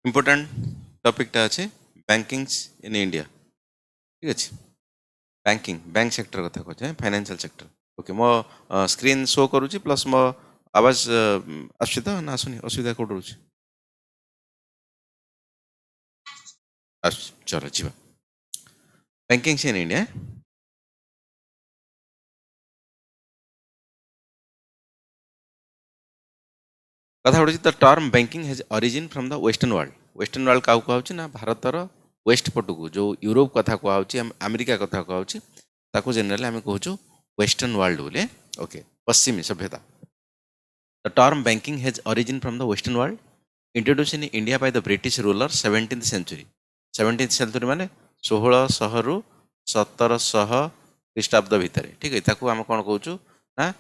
Important टॉपिकटा अच्छे bankings in India. ठीक अच्छे बैंकिंग बैंक सेक्टर कथा कहे फाइनेंशियल सेक्टर। ओके मो स्क्रीन शो करुच्ची प्लस मो आवाज आसुची तो ना आसुनी असुविधा कौट रोचे चलो जी बैंकिंग्स इन इंडिया। कथा उड़ी the term banking has origin from the western world क्या कहुच्छी ना भारतर वेस्ट पटू को जो यूरोप कथा कहुच्छी अमेरिका कथा कहुच्छी ताको जनरली आम कहूँ वेस्टर्न वर्ल्ड बोले। ओके पश्चिमी सभ्यता। The term banking has origin from the western world introduce in India by the British ruler 17th century. 17th century माने 1600 रु 1700 ख्रीष्टाब्द भितर। ठीक है ताकू आम कौन कहूँ ना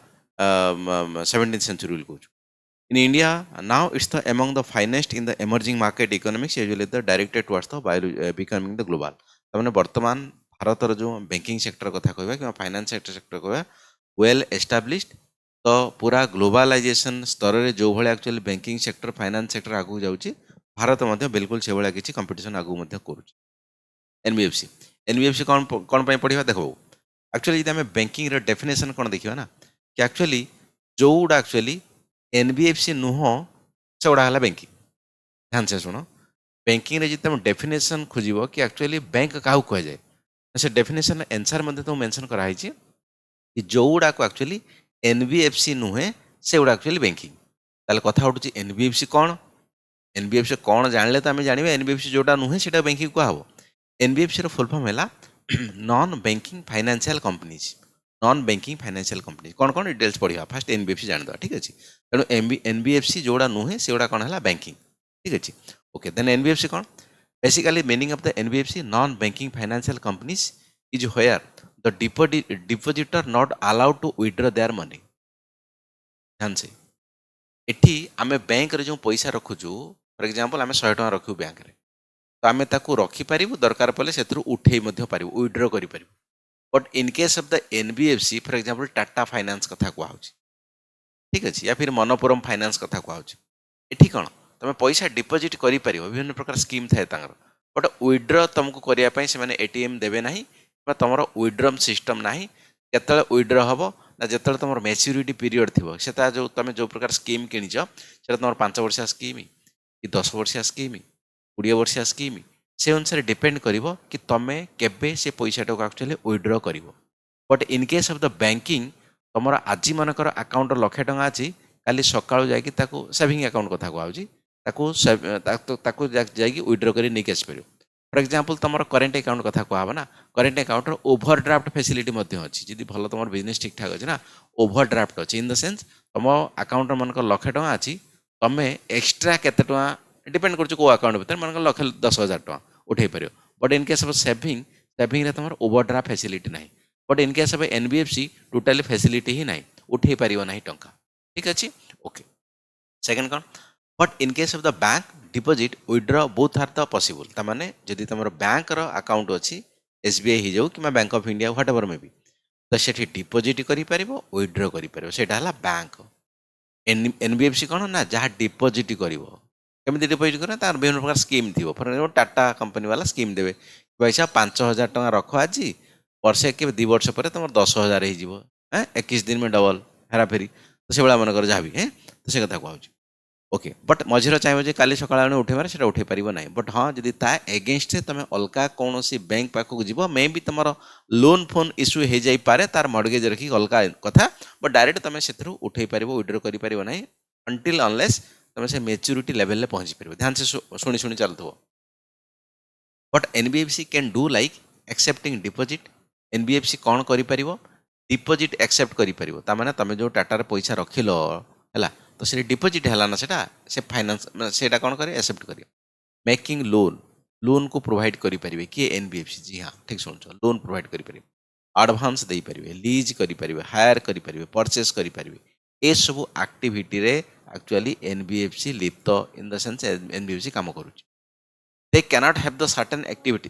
17th सेंचुरी कहूँ। In India, now it's the among the finest in the emerging market economics, usually the directed towards the becoming the global. तमाने वर्तमान भारत जो बैंकिंग सेक्टर कथा कहबा कि फाइनेंस सेक्टर कहबा वेल एस्टाब्लिश्ड तो पूरा ग्लोबलाइजेशन स्तर रे जो भले actually banking sector finance sector आगु जाउची भारत मध्य बिल्कुल से भले किछि कंपटीशन आगु मध्य करूची। एनबीएफसी कौन कौन पई पढ़िबा देखो एक्चुअली यदि हमें बैंकिंग रे डेफिनेशन कौन देखिबा ना कि एक्चुअली जोड़ा एक्चुअली एनबीएफसी नुह से गुड़ा है बैंकिंग। ध्यान से शुण बैंकिंग रे तुम डेफिनेशन खोज कि एक्चुअली बैंक क्या कहुए से डेफिनेशन एनसर तुम मेंशन कराई कि जो गुड़ाक एक्चुअली एनबीएफसी नुहे से गुड़ा एक्चुअली बैंकिंग। ताले कथा उठुची एनबीएफसी कौन जानले तो आम जाना एनबीएफसी जोटा नुहे से बैंकिंग कहब। एनबीएफसी फुल फॉर्म है non banking financial companies. Non banking financial company कौन कौन डिटेल्स पढ़ा फास्ट एनबीएफसी जानदा। ठीक अच्छे तेणु एनबीएफसी जोड़ा नुहे से गुड़ा कौन है बैंकिंग। ठीक अच्छे ओके देन एनबीएफसी कौन basically meaning of the NBFC non banking financial companies is where the depositor not allowed to withdraw their money. ध्यान से एठी आमे बैंक रे जो पैसा रखुचु फॉर एग्जांपल आमे 100 टका रखु बैंक रे तो आमे ताकू रखी पारिबु दरकार पले सेथरु उठेई मध्य पारिबु विथड्रॉ करि पारिबु। But in case of the NBFC for example Tata finance कथा कहउछि। ठीक अच्छे या फिर मनोपुरम फाइनेंस कथा कहउछि एठी कौन तुम पैसा डिपोजिट करि परिबो विभिन्न प्रकार स्कीम थाए तांगर बट विथड्रॉ तुमको करिया पई से माने एटीएम देबे नाही बा तमरो विथड्रॉ सिस्टम नाही। केतले विथड्रॉ हबो ना जेतले तमरो मैच्योरिटी पीरियड थिबो सेता जो तुम जो प्रकार स्कीम किनिछ सेता तमरो 5 वर्षिया स्कीम कि 10 वर्षिया स्कीम 20 वर्षिया स्कीम से अनुसार डिपेंड करिवो कि तमे केबे से पैसा टको एक्चुअली विथड्रॉ करिवो। But in case of the banking तुम आज मनकर आकाउंट 1,00,000 टका अच्छी काली सकाळू जाकि ताको सेविंग अकाउंट कथा कहउछि ताको जाकि विथड्रॉ करी नहीं आसपर। फॉर एग्जांपल तुम करेंट अकाउंट कथा कहब ना करेंट अकाउंट ओवरड्राफ्ट फैसिलिटी अच्छी जदि भल तुम बिजनेस ठीक ठाक अच्छे ना ओवरड्राफ्ट अच्छी इन द सेन्स तुम अकाउंट मनकर 1,00,000 टका अच्छी तुम एक्सट्रा केते टका डिपेंड कर अकाउंट भर मन 10,000 टका उठे पार। But in case of saving तुम ओवरड्राफ्ट फैसिलिटी ना but in case of NBFC totally facility ही ना उठे पार ना टंका। ठीक अच्छे ओके सेकेंड कौन but in case of the bank deposit withdraw both are the possible तामाने जदि तुम बैंक अकाउंट अच्छी एसबीआई ही जाऊ कि bank of India whatever may be तो सेठी डिपोजिट करि परिबो विथड्रॉ करि परिबो सेटा हला बैंक। एनबीएफसी कौन ना जहाँ डिपोजिट करिवो केमिति डिपोजिट करे तार विभिन्न प्रकार स्कीम थी फॉर एग्जांपल टाटा कंपनी वाला स्कीम देवे पैसा 5,000 टका रख आज वर्षे के 2 वर्ष पर तुम 10,000 हो 21 दिन में डबल हेरा फेरी तो से भाया मनकर जहाँ भी है तो से कथा कहूँ। ओके बट मझीर चाहिए काली सकाल उठेबार से उठे पार ना बट हाँ जदि ता एगेन्स्ट तुम अलग कौन बैंक पाखक जीव मे भी तुम लोन फोन इश्यू हो जाए तार मर्गेज रखी अलग कथा बट डायरेक्ट तुम से उठे पार विथड्रॉ कर ना अंटिल अनलेस तुम से मेच्योरिटी लेवल में पहुँची पार। ध्यान से शुणी शुणी चलुव but NBFC can do like accepting deposit. NBFC कौन कर डिपोजिट एक्सेप्ट कर ताने तुम जो टाटा पैसा रखिल है तो से डिपोजिट है ना से फाइनेंस से कौन करे एक्सेप्ट कर मेकिंग लोन को प्रोवाइड करें किए एनबीएफसी। जी हाँ ठीक शुणुच लोन प्रोवाइड करें एडवांस दे पारे लीज करें हायर करें परचेस करें ये सब एक्टिविटी रे एक्चुअली एनबीएफसी लिप्त इन द सेंस एनबीएफसी काम करुच्ची। They cannot have the certain activity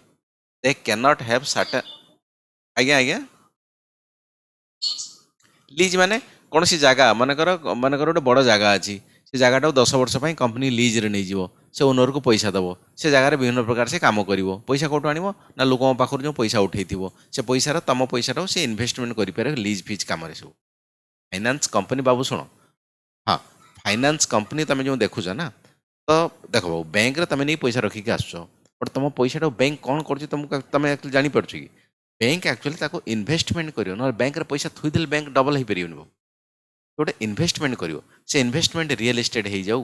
they cannot have certain आज्ञा आज्ञा लीज माने कौन सी जगह मनकर गोटे बड़ जगह अच्छी से जगह 10 वर्ष कंपनी लीज रे नहीं जीवो से ओनर को पैसा दबो से जगह विभिन्न प्रकार से काम करिवो पैसा कोठो आनिवो ना लोकन पाखर जो पैसा उठेइथिवो से पैसा तम पैसा से इन्वेस्टमेंट करि पारे लीज फीज काम रे सब फाइनान्स कंपनी बाबू शुण हाँ फाइनान्स कंपनी तुम जो देखुच ना तो देख बैंक रे तुम नहीं पैसा रखिक आस बट तुम पैसा बैंक कौन कर तुम जापर कि बैंक एक्चुअली ताको इन्वेस्टमेंट करियो ना बैंक रे पैसा थुईदेले बैंक डबल हो पारिबनि गोटे इन्वेस्टमेंट करियो से इन्वेस्टमेंट रियल एस्टेट हो जाऊ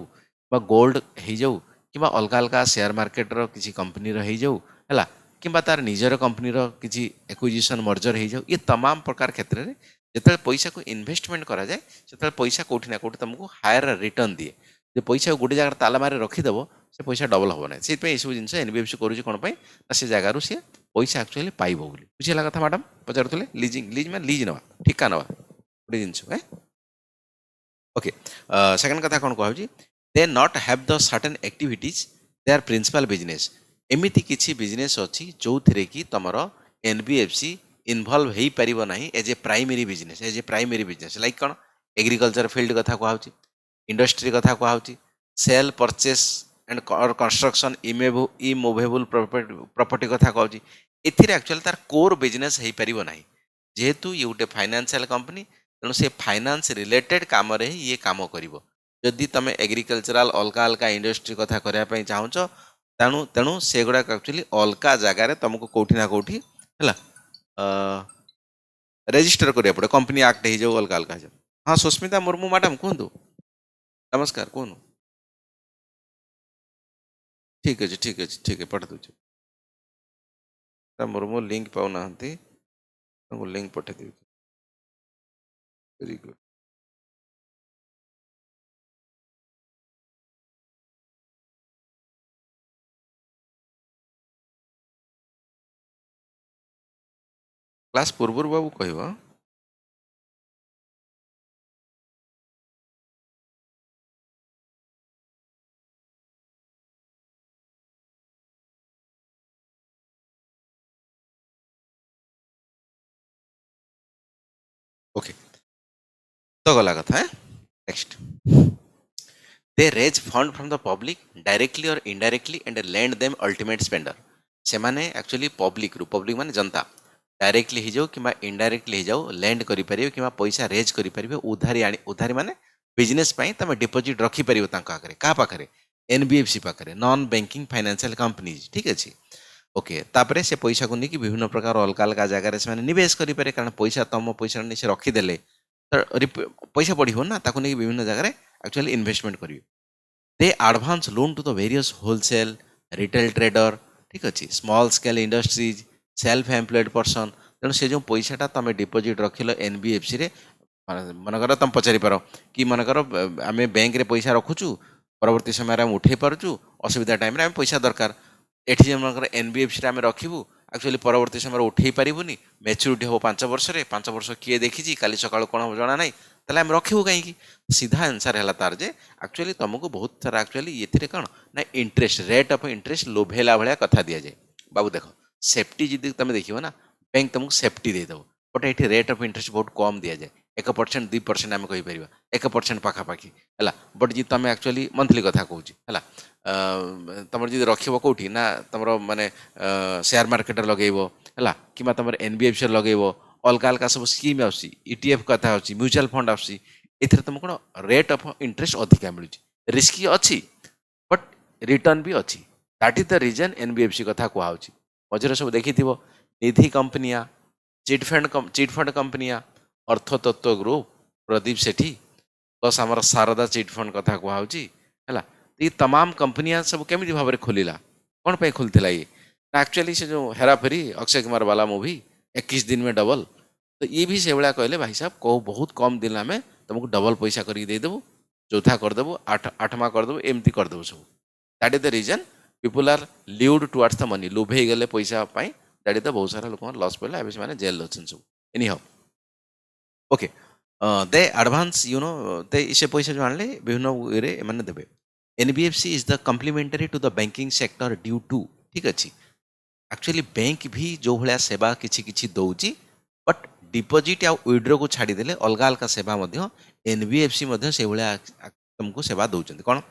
बा गोल्ड हो जाऊ कि अलग अलग शेयर मार्केट रो किसी कंपनी रो हो जाऊ है कि तार निजर कंपनी रो किसी एक्विजिशन मर्जर हो जाऊ ये तमाम प्रकार क्षेत्र में जिते पैसा को इन्वेस्टमेंट करा जाए से पैसा कौटी ना कौटी तुमको हायर रिटर्न दिए जो पैसा गोटे जगह ताला मारे रखीदेव से पैसा डबल हम ना से सब जिन एनबीएफसी करुँच कौन ना से जगार सी पैसा एक्चुअली पाइब बोली बुझीला कथा मैडम पचारे लीजिंग लीज मैं लीज नवा ठिका नवा गोटे जिन ओके सेकंड कथा कौन कहूँ they not have the certain activities they are principal business एमती किसी बिजनेस अच्छी जो थी कि तुम एनबीएफसी इनवल्व हो पार ना as a primary business like कौन एग्रीकल्चर फील्ड कथा कहूँ इंडस्ट्री कथा कहूँ sale purchase and construction immovable property कथा कहूँ एथिरे एक्चुअली तार कोर बिजनेस हो पार ना जेहेतु ये गोटे फाइनेंशियल कंपनी तेणु से फाइनान्स रिलेटेड काम रे ये काम करिवो जदि तुम एग्रीकल्चरल अलग अलग इंडस्ट्री कथा करने चाहूच तेणु तेणु से गुड़ा एक्चुअली अलग जगार तुमको कौटी ना कौटी है रेजिस्टर करिया पड़े कंपनी एक्ट हो जाऊ अलग अलग जाऊ हाँ सुस्मिता मुर्मू मैडम कहतु नमस्कार कहूँ ठीक अच्छे ठीक है पठा दूचे मुर्मू लिंक पाऊना लिंक पठे देवी वेरी गुड क्लास पूर्व बाबू कह ओके तो गला कथा है next they raise fund from the public directly और indirectly and lend them ultimate spender से माने एक्चुअली पब्लिक माने जनता डायरेक्टली हो जाऊ कि इनडायरेक्टली हो जाऊ लैंड करि परियो कि पैसा रेज करि परियो उधारी माने बिजनेस पई तमे डिपॉजिट रखी परियो तांका आकरे का पाखरे एनबीएफसी पाखरे नॉन बैंकिंग फाइनेंशियल कंपनीज ठीक अछि ओके तापरे से पैसा को नहीं विभिन्न प्रकार अलग अलग जगह से निवेश करि पारे कारण पैसा तुम पैसा नहीं से रखीदेले तो पैसा बढ़ो ना ताको नहीं विभिन्न जगह एक्चुअली इन्वेस्टमेंट करियो they advance loan to the various wholesale retail trader ठीक अच्छे small scale industries self employed person तेणु से जो पैसाटा तुम डिपोजिट रखिल एनबीएफसी रे मनकर तुम पचारि पार कि मनकर आम बैंक रे पैसा रखुचु परवर्ती समय आम उठे पार्चु असुविधा टाइम आम पैसा दरकार एठी जे मनकर एनबीएफसी आम रखिबु एक्चुअली परवर्ती समय उठे पारिबुनी मैच्योरिटी हम 5 वर्ष रे 5 वर्ष किए देखी काली सकाळ कौन हम जना ना ताले आम रखिबु कहीं सीधा आंसर है तार जे एक्चुअली तुमको बहुत सारा एक्चुअली ये कौन ना इंटरेस्ट रेट ऑफ इंटरेस्ट लोभेला भाया कथा दि जाए बाबू देख सेफ्टी जी तुम देखो ना बैंक तुमको सेफ्टी देदेव बट ये रेट ऑफ इंटरेस्ट बहुत कम दि जाए 1% 2% आम कहीपर 1% पाखापाखि है बट जी तुम एक्चुअली मंथली कथा कहूँ है तुम जी रखिब कौटी ना तुम माने शेयर मार्केट लगेब है कि तुम एनबीएफसी लगेब अलग अलग सब स्कीम आईटीएफ कथा अच्छी म्यूचुअल फंड आथिर तुम कौन रेट ऑफ इंटरेस्ट अधिका मिलूँ रिस्की अच्छी बट रिटर्न भी अच्छी that is the reason NBFC कथा कहुच्छी मझे सब देखी निधि कंपनिया चिटफंड कंपनिया अर्थतत्व ग्रुप प्रदीप सेठी प्लस आमर शारदा चिटफंड कथा कहुच्छी है ये तमाम कंपनियां सब केमी भाव में खोलिला कौन पे खोलता ये एक्चुअली से जो हेरा फेरी अक्षय कुमार वाला मूवी 21 दिन में डबल तो ये भी से भाया कहले भाई साहब कहो बहुत कम दिन में तुमको डबल पैसा करके देदेबू चौथा करदेबू आठमा करदेबू एमती करदेबू सब that is the reason people are lived towards the money लोभे गले पैसा दैट इज द बहुत सारा लोक लॉस पड़ा एवं से जेल अच्छे सब anyhow okay they advance you know they से पैसा जो आने विभिन्न वे मैंने देवे NBFC is the complementary to the banking sector due to ठीक अच्छे एक्चुअली बैंक भी जो भाया सेवा किसी दौची बट डिपोजिट आ विड्रो को छाड़देले अलग अलग सेवा एनबीएफसी से भाया तुमको सेवा दौरान कौन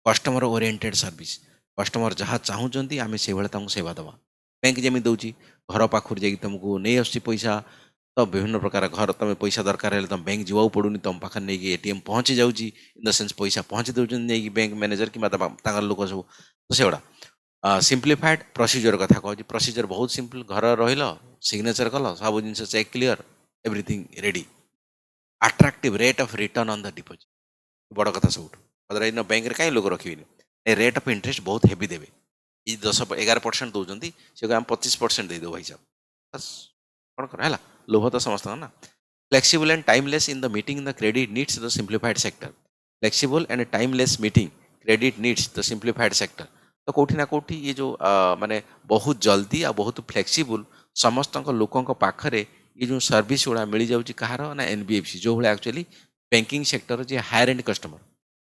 कस्टमर ओरिएंटेड सर्विस कस्टमर जहाँ चाहूँगी आम से भाई सेवा दवा बैंक जमी दूँ घर पाखर जा तुमको नहीं आस पैसा तो विभिन्न प्रकार घर तुम पैसा दरकार है तुम बैंक जावाक पड़ूनी तुम पाखे नहीं एटीएम पहुँची जाऊँगी इन द सेन्स पैसा पहुँची दूसरी नहीं बैंक मैनेजर कि लोक सब तो से सिंप्लीफाइड प्रोसीजर कथा कहूँ प्रोसीजर बहुत सिंपल घर रहा सिग्नेचर कल सब जिन cheque clear everything ready attractive rate of return on the deposit बड़ कथा सब इन बैंक कहीं लोक रखी रेट ऑफ इंटरेस्ट बहुत हेवी देवे ये 10-11% दौरान से आम 25% दे दो भाई साहब बस कौन कर है लोभ तो समस्त ना flexible and timeless in the meeting in the credit needs the simplified sector flexible and timeless meeting credit needs the simplified sector तो कौटी ना कौटी ये जो माने बहुत जल्दी आ बहुत फ्लेक्सिबल समस्त लोकों पाखरे ये जो सर्विस गुड़ा मिल जाऊँगी कहार ना एनबीएफसी जो भाई एक्चुअली बैंकिंग सेक्टर जे हायर एंड कस्टमर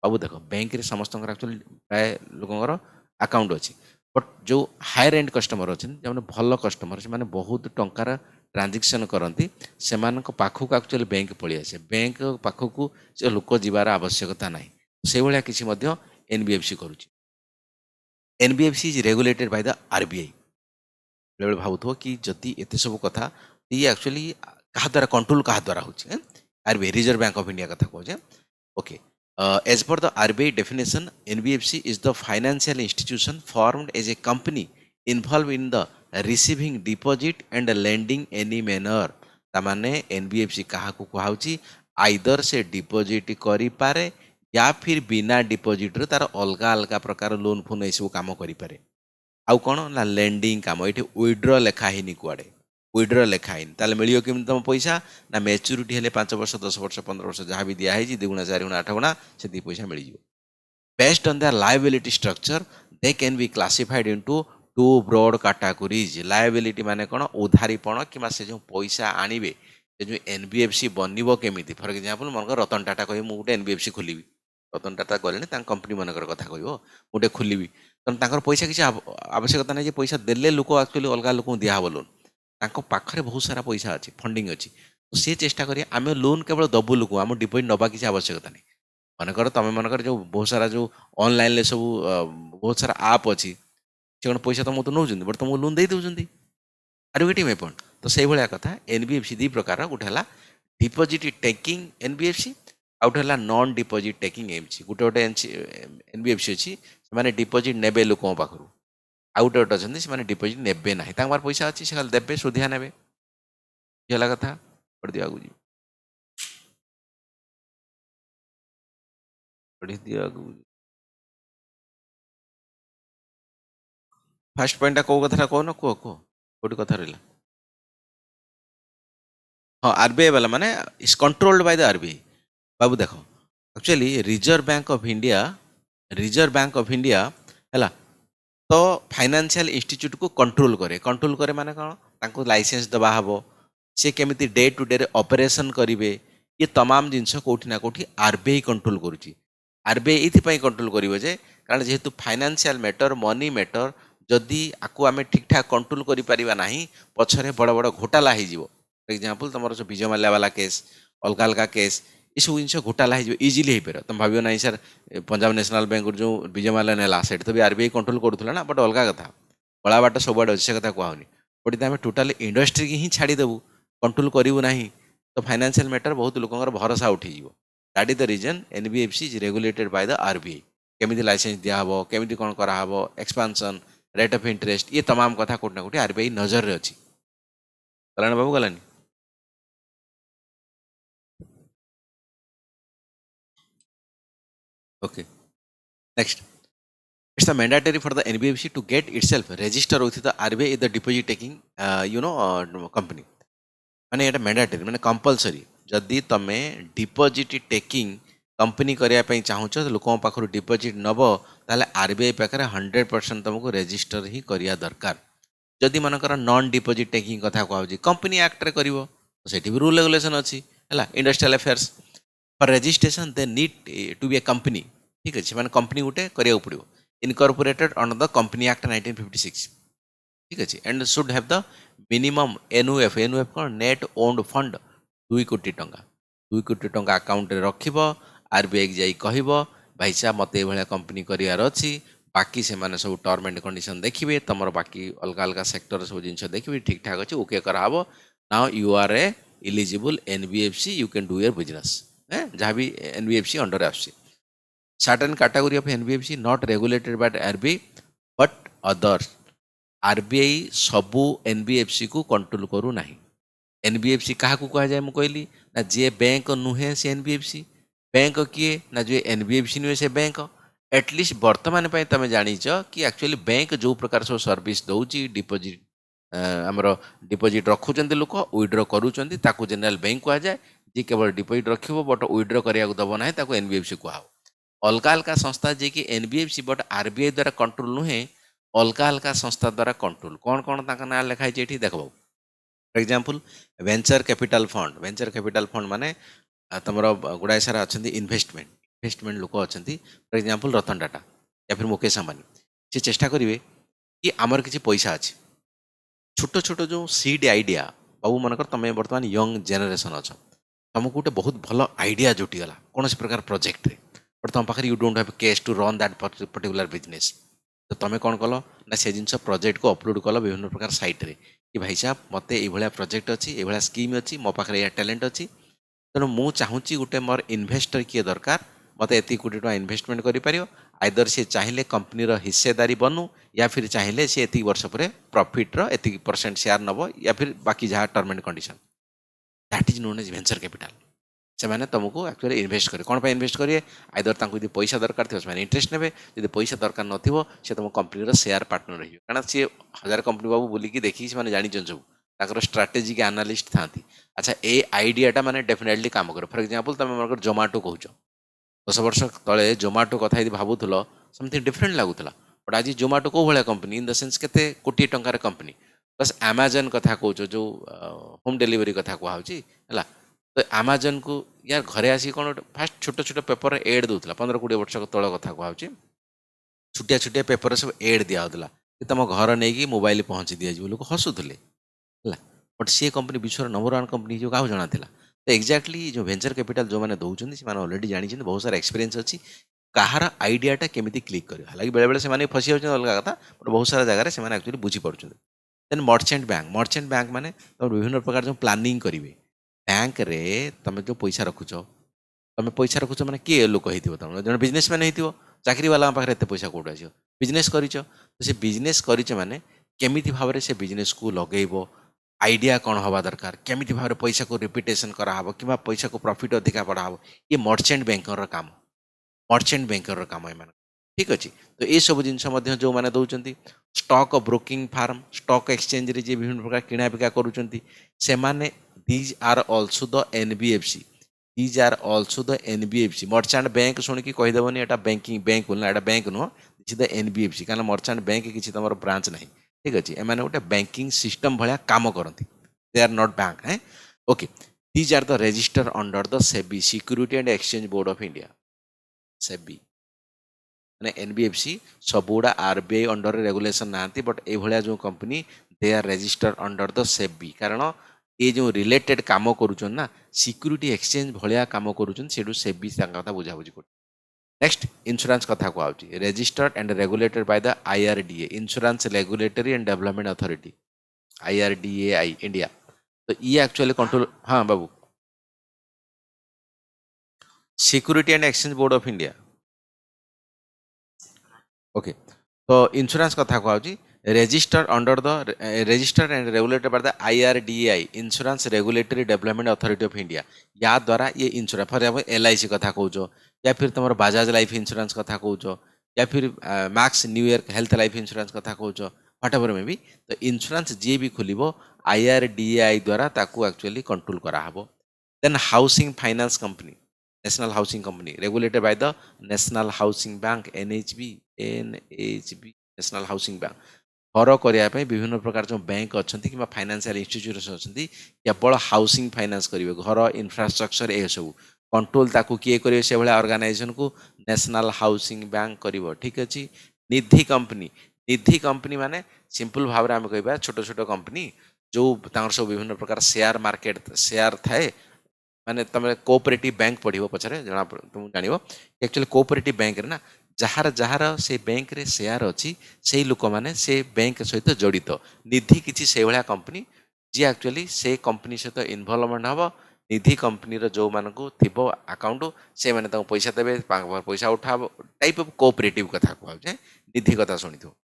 बाबू देख बैंक रे समस्त एक्चुअली प्राय लोकर अकाउंट अच्छी बट जो हायर एंड कस्टमर अच्छे जो भल कस्टमर से बहुत टंकार ट्रांजेक्शन करती से पाखक एक्चुअली बैंक पलि आसे बैंक पाखक से लोक जीवार आवश्यकता ना से भाया किसी एनबीएफसी करुच्ची NBFC is regulated by the RBI बेले भावुव कि जदि एत सब कथा ये एक्चुअली क्या द्वारा कंट्रोल क्या द्वारा होची RBI reserve bank of India कथा कहे okay as per the RBI definition NBFC is the financial institution formed as a company involve in the receiving deposit and lending any manner तामाने NBFC क्या कहुची either से deposit करि पारे या फिर बिना डिपॉजिट रे तार अलग अलग प्रकार लोन फोन ये सब कम करें आउ कौन ना लेंडिंग कम ये विड्र लेखा ही कुआड़े विड्र लेखा ही ताले मिलियो केमि तुम पैसा ना मैच्योरिटी हेले 5 वर्ष 10 वर्ष 15 वर्ष जहाँ भी दिखाई 2 गुणा 4 गुणा 8 गुणा से पैसा मिल जाए based on their liability structure they can be classified into 2 broad categories liability माने कौन उधारीपण कि से जो पैसा आणवे जो एनबीएफसी बनब केमी फॉर एग्जांपल मन रतन टाटा कह मुझे एनबीएफसी खोलि रतन टाटा गले कंपनी मनकर कथा कह मुझे खोलि तेनाली पैसा किसी आवश्यकता नहीं पैसा देले लोक एक्चुअली अलग लोक दिहब लोन पाखे बहुत सारा पैसा अच्छी फंडिंग अच्छी तो सी चेष्टा करें आम लोन केवल दबु लोक आम डिपोजिट नवा किसी आवश्यकता नहीं मनकर तुम मनकर जो बहुत सारा जो ऑनलाइन सब बहुत सारा आप अच्छी से कौन पैसा तुम तो नौ बट तुमको लोन दे दूसरी are you getting my point तो से भाया कथा एनबीएफसी 2 प्रकार गोटे है डिपोजिट टेकिंग एनबीएफसी आउ गोटे है नॉन डिपोजिट टेकिंग एमसी गोटे गोटे एनबीएफसी अच्छी से डिपोजिट नेबे लोक पाखु आउ गोटे गोटे अच्छे डिपोजिट नेबे ना पार पैसा अच्छी से खाली देवे सुधिया नेबे है कथा पढ़ दिया पढ़ी दिया फास्ट पॉइंट कौ कथा कौन कह कह कौटी कथा रहा हाँ आरबीआई वाला माने is controlled by the RBI बाबू देख actually Reserve bank of India है तो फाइनेंशियल इंस्टीट्यूट को कंट्रोल करे माने कौन लाइसेंस दबा हम सी केमी डे टू डे ऑपरेशन करेंगे ये तमाम जिनस कौटी ना कौटी आरबीआई कंट्रोल करुच्ची आरबीआई ये कंट्रोल करे कारण जेहेतु फाइनेंशियल मैटर मनी मैटर जदि आपको आम ठीक ठाक कंट्रोल करें पछरे बड़ बड़ घोटाला हो फॉर एग्जांपल तुम जो विजय माल्या वाला केस अलग अलग केस ये सब जिन घोटाला हो इजिली हो पार तुम भाव ना सर पंजाब नेशनल बैंक जो विजय माल्या नेला से तो भी आरबीआई कंट्रोल करूला ना बट अलग कथा कला बाट सबुआड़े अच्छे कथा कहूनी बट आम टोटाल इंडस्ट्री की ही छाड़देबू कंट्रोल करूँ ना तो फाइनेंशियल मैटर बहुत लोक भरोसा उठीज that is the reason NBFC is regulated by the RBI केमी लाइसेंस दिहब केमी कौन कराब एक्सपांशन रेट ऑफ इंटरेस्ट ये तमाम कथा कौटना कौटी आरबीआई नजर रे अच्छी कल्याण बाबू गलानी okay next it's the mandatory for the NBFC to get itself register with the RBI is the deposit taking company माने एटा मैंडेटरी माने कंपलसरी जदि तमे डिपोजिट टेकिंग कंपनी करने चाहूँ तो लोक पाखर डिपोजिट नब ताले आरबीआई पाखे 100% तुमको रेजिस्टर ही करिया दरकार जदि मनकर नॉन डिपोजिट टेकिंग कथा कहूँ कंपनी एक्ट रे करिवो तो सेठी भी रूल रेगुलेशन अच्छी है industrial affairs for registration they need to be a company ठीक अच्छे मैंने कंपनी गोटे करिया पड़ो incorporated under the company act 1956 ठीक अच्छे and should have the minimum NUF कौन नेट ओन्ड फंड 2 कोटी टंका 2 कोटी टंका अकाउंट रे रखिबो आरबीआई जाई कहबो भाई साहब मते भलिया कंपनी करियार अछि बाकी से माने सब टर्म एंड कंडीशन देखिबे तमर बाकी अलग अलग सेक्टर सब जिनस देखिबे ठीक ठाक अछि ओके कराबो now you are a eligible NBFC you can do your business जहाँ भी एनबीएफसी अंडर आसी certain category of NBFC not regulated by RBI but others RBI सबू NBFC को कंट्रोल करू नाही NBFC क्या कह जाए मुझे कहली ना जे बैंक नुहे से NBFC बैंक किए ना जो NBFC नुहे से बैंक एटलिस्ट वर्तमान पे तुम जानिच कि एक्चुअली बैंक जो प्रकार सब सर्विस दौची डिपोजिट आमर डिपोजिट रखुच्च लोक विड्र करूँ जनरल बैंक कह जाए जी केवल डिपोजिट रखिब बट विड्र करने दब ना NBFC कह अलग अलग संस्था जी कि एनबीएफसी बट आरबीआई द्वारा कंट्रोल नुहे अलग अलग संस्था द्वारा कंट्रोल कौन कौन ना लिखाई ये देख for example venture capital fund माने तुम गुड़ाए सारा अच्छा इन्वेस्टमेंट लोक अच्छा फॉर एग्जांपल रतन टाटा या फिर मुकेश अंबानी से चेष्टा करेंगे कि आमर किसी पैसा अच्छे छोट छोट जो सीड आइडिया बाबू मनकर तुम बर्तमान यंग जेनेरेशन अच्छा तुमको गोटे बहुत भल आइडिया जुटीगला कौन प्रकार प्रोजेक्ट रे बट तुम पाखे you don't have cash to run that particular business तो तुम कौन कल ना से जिन प्रोजेक्ट को अपलोड कल विभिन्न प्रकार साइट रे कि भाई साहब मत ये प्रोजेक्ट अच्छी ये स्कीम अच्छी मो पाखे यह टैलेंट अच्छी तेणु मु चाहूँगी गोटे मोर इन्वेस्टर किए दरकार मत एति कोटी टका इन्वेस्टमेंट कर आइदर सी चाहिए कंपनीर हिस्सेदारी बनू या फिर चाहिए सी एति वर्ष पर प्रॉफिट एति परसेंट शेयर नब या फिर बाकी जहाँ term and condition that is known as venture capital से मैंने तुमको एक्चुअली इन्वेस्ट करे कौन इन्वेस्ट करिए आइदर यदि पैसा दरकार थी से इंटरेस्ट ने जब पैसा दरकार नथिबो से तुम कंपनी शेयर पार्टनर रही कारण सी 1000 कंपनी बाबू बुलिकी देखी से जानी सब ताकर स्ट्राटेजिक एनालिस्ट था अच्छा ए आइडियाटा मैंने डेफिनेटली काम करे फॉर एग्जांपल तुम जोमाटो कहूच 10 वर्ष तले जोमाटो कथा यदि भावुल समथिंग डिफरेंट लगुला बट आज जोमाटो कौ भाया कंपनी इन द सेन्स केते कोटी टंकार कंपनी प्लस अमेजन कथा कौच जो होम डिलीवरी कथा कहुच्छी है तो अमेजन को यार घरे आसी कौन फास्ट छोट छोट पेपर एड दूसरा 15-20 वर्ष तल कथा कहुच्छी छुटिया छुटिया पेपर सब एड दिखाला कि तुम घर नहीं कि मोबाइल पहुँची दिज्व लोग हसुले है बट सी कंपनी विश्व नंबर 1 कंपनी जो क्या जाना था तो एक्जाक्टली जो वेंचर कैपिटल जो मैंने दौरान से अलरेडी जानी बहुत सारा एक्सपीरियंस अच्छी कहार आइडियाटा केमी क्लिक कर हालांकि बेले बेले से फसी जाऊँ अलग कथा बट बहुत सारा जगह से एक्चुअली बुझीपार देन मर्चेंट बैंक माने तुम विभिन्न प्रकार जो प्लानिंग करेंगे बैंक रे तुम जो पैसा रखुच मैंने किए लोक हो तुम जो बिजनेसमैन हो चाकरी वाला पाखे एत पैसा कौट आस बिजनेस कर से बिजनेस कर माने केमी भाव से बिजनेस को लगेब आइडिया कौन हवा दरकार केमी भाव पैसा को रिपिटेशन कराब कि पैसा को प्रॉफिट अधिका बढ़ाब ये मर्चेंट बैंकर काम ठीक अच्छे तो ये सब जिन जो मैंने दौरान stock broking firm stock exchange रे जे विभिन्न प्रकार किଣା बिका करुँच से माने these are also the NBFC merchant bank शुणिकी कहीदेवनी एटा बैंकिंग बैंक बोलना एटा बैंक नुह दिस इज द एनबीएफसी कारण मर्चेंट बैंक किसी तुम ब्रांच नहीं ठीक अच्छे एम गोटे बैंकिंग सिस्टम भाया काम करती दे आर नॉट बैंक है okay these are the register under the SEBI security and exchange board of India SEBI मैंने एनबीएफसी सब गुड़ा आरबीआई अंडर रेगुलेशन ना बट ये जो company they are register under the SEBI कारण ये जो रिलेटेड काम करुचन ना सिक्यूरिटी एक्सचेंज भाया काम करुचन से सेबी कथा बुझाबुझी कर नेक्स्ट इंश्योरेंस कथा कहूँ registered and regulated by the IRDA insurance regulatory and development authority IRDAI India तो ये एक्चुअली कंट्रोल हाँ बाबू security and exchange board of India okay तो इंश्योरेंस कथा कहूँ registered under the registered and regulated by the IRDAI insurance regulatory development authority of India या द्वारा ये इंश्योरेंस फॉर एग्जांपल एलआईसी कथा कौच या फिर तुम बजाज लाइफ इंश्योरेंस कथा कौच या फिर max new year health life insurance कथा कौच व्हाटएवर में भी तो इंश्योरेंस जी भी खोल IRDAI द्वारा ताकू एक्चुअली कंट्रोल कराहब then housing finance company national housing company regulated by the national housing bank NHB national housing bank घर करने विभिन्न प्रकार जो बैंक अच्छा कि फाइनेंशियल इंस्टीट्यूशन अच्छा केवल हाउसिंग फाइनेंस करेंगे घर इंफ्रास्ट्रक्चर ये सब कंट्रोल ताकू किए करेंगे से भाया ऑर्गेनाइजेशन को नेशनल हाउसिंग बैंक कर ठीक अच्छे निधि कंपनी माने सिंपल भाव में आम कह छोट छोट कंपनी जो सब विभिन्न प्रकार शेयर मार्केट शेयर थाए माने तुम कोऑपरेटिव बैंक पढ़ो पछरे जना तुम जानिबो एक्चुअली कोऑपरेटिव बैंक रे ना जहार जहार से बैंक रे शेयर अच्छी से लोक माने से बैंक सहित जड़ित निधि किसी से भाया कंपनी जी एक्चुअली से कंपनी सहित इनवॉल्वमेंट हम निधि कंपनी जो मानक थो अकाउंट से मैंने पैसा देवे पैसा उठा टाइप ऑफ कोऑपरेटिव कथा कहूँ निधि कथा शुणी थो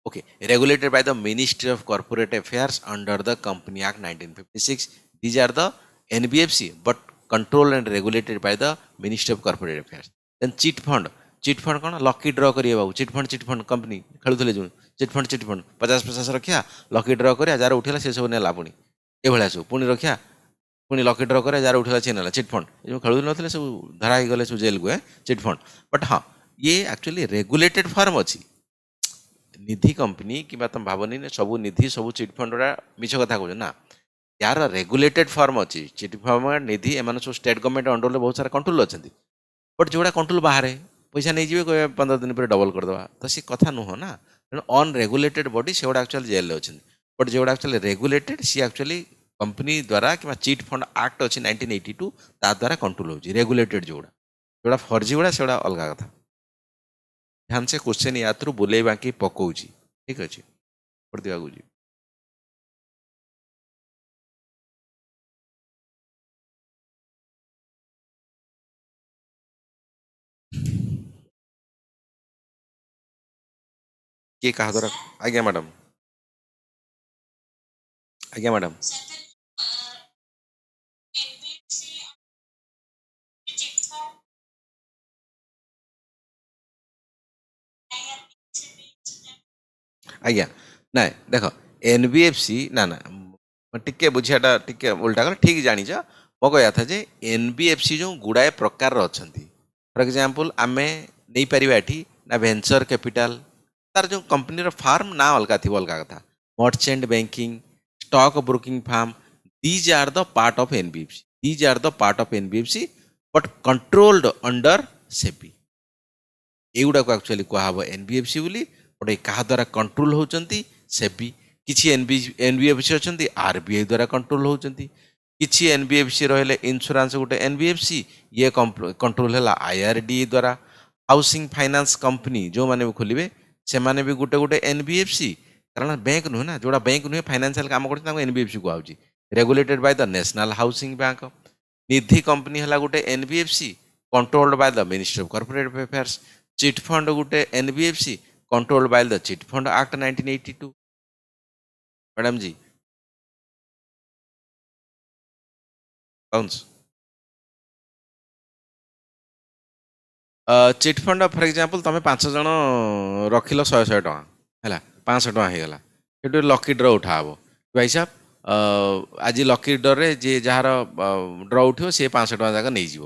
okay regulated by the Ministry of Corporate Affairs under the Company Act 1956 these are the NBFC but controlled and regulated by the Ministry of Corporate Affairs then chit fund कौन lucky ड्र करिए बाबू chit fund company खेलुले जो chit fund 50 रखिया lucky ड्र करिया jar उठेला से सब नेला पुणी ए सब पुणी रखिया पुणी लकी ड्र करिया जार उठेला से नेला चिट फंड जो खेलु नथिले सब धरा ही गले सब जेल को चिट फंड बट हाँ ये एक्चुअली रेगुलेटेड फर्म अच्छी निधि कंपनी कि तुम भावनी सब निधि सब चिट फंड गुड़ा मिछ कथा कह ना यार रेगुलेटेड फर्म अच्छी चिट फंड निधि एम सब स्टेट गवर्नमेंट अंडर बहुत सारा कंट्रोल अच्छा बट जोड़ा कंट्रोल बाहर पैसा नहीं जी 15 दिन पर डबल करदे तो सी कथा नुह ना तेणु अनरेगुलेटेड बॉडी से एक्चुअली जेल अच्छे बट जो एक्चुअली रेगुलेटेड सी एक्चुअली कंपनी द्वारा कि चिट फंड एक्ट अच्छी 1982 ता द्वारा कंट्रोल हो रेगुलेटेड जोड़ा जोड़ा फर्जी गुड़ा से अलग कथा ध्यान से क्वेश्चन या थ्रू बुले बाकी पकाऊँ ठीक अच्छे पढ़ दिया किए कहा द्वारा आज्ञा मैडम आज्ञा ना देख एनबीएफसी ना ना टिके बुझाटा टिके उल्टा कर ठीक जानी मो कहया था जे एनबीएफसी जो गुड़ाए प्रकार अच्छा फॉर एग्जांपल आमे नहीं पारिबा एठी ना वेंचर कैपिटल तार जो कंपनी फार्म ना अलग थी अलग कथा merchant banking stock broking firm these are the part of NBFC these are the part of NBFC but controlled under SEBI एगुड़ा को एक्चुअली कहब एनबीएफसी बोली गोटे क्या द्वारा कंट्रोल होती सेबी किसी एनबीएफसी अच्छा आरबीआई द्वारा कंट्रोल होती किसी एनबीएफसी रही इंश्योरेंस गोटे एनबीएफसी ये कंट्रोल है आईआरडीए द्वारा हाउसिंग फाइनेंस कंपनी जो मैंने भी खोलिए से माने भी गोटे गोटे एनबीएफसी कारण बैंक नुहे ना जोड़ा बैंक नुहे फाइनेंशियल काम करते एनबीएफसी कहूँ regulated by the national housing bank निधि कंपनी है गोटे NBFC controlled by the ministry of corporate affairs chit fund गोटे NBFC controlled by the chit fund act 1982 madam ji bounce chit fund for example तुम 5 जन रखिल 100 टका है 500 टका हो गला से लकी ड्र उठा हे भाई साहब आज लकी ड्र रे जे जार ड्र उठो सी 500 टका जाक नहीं जीव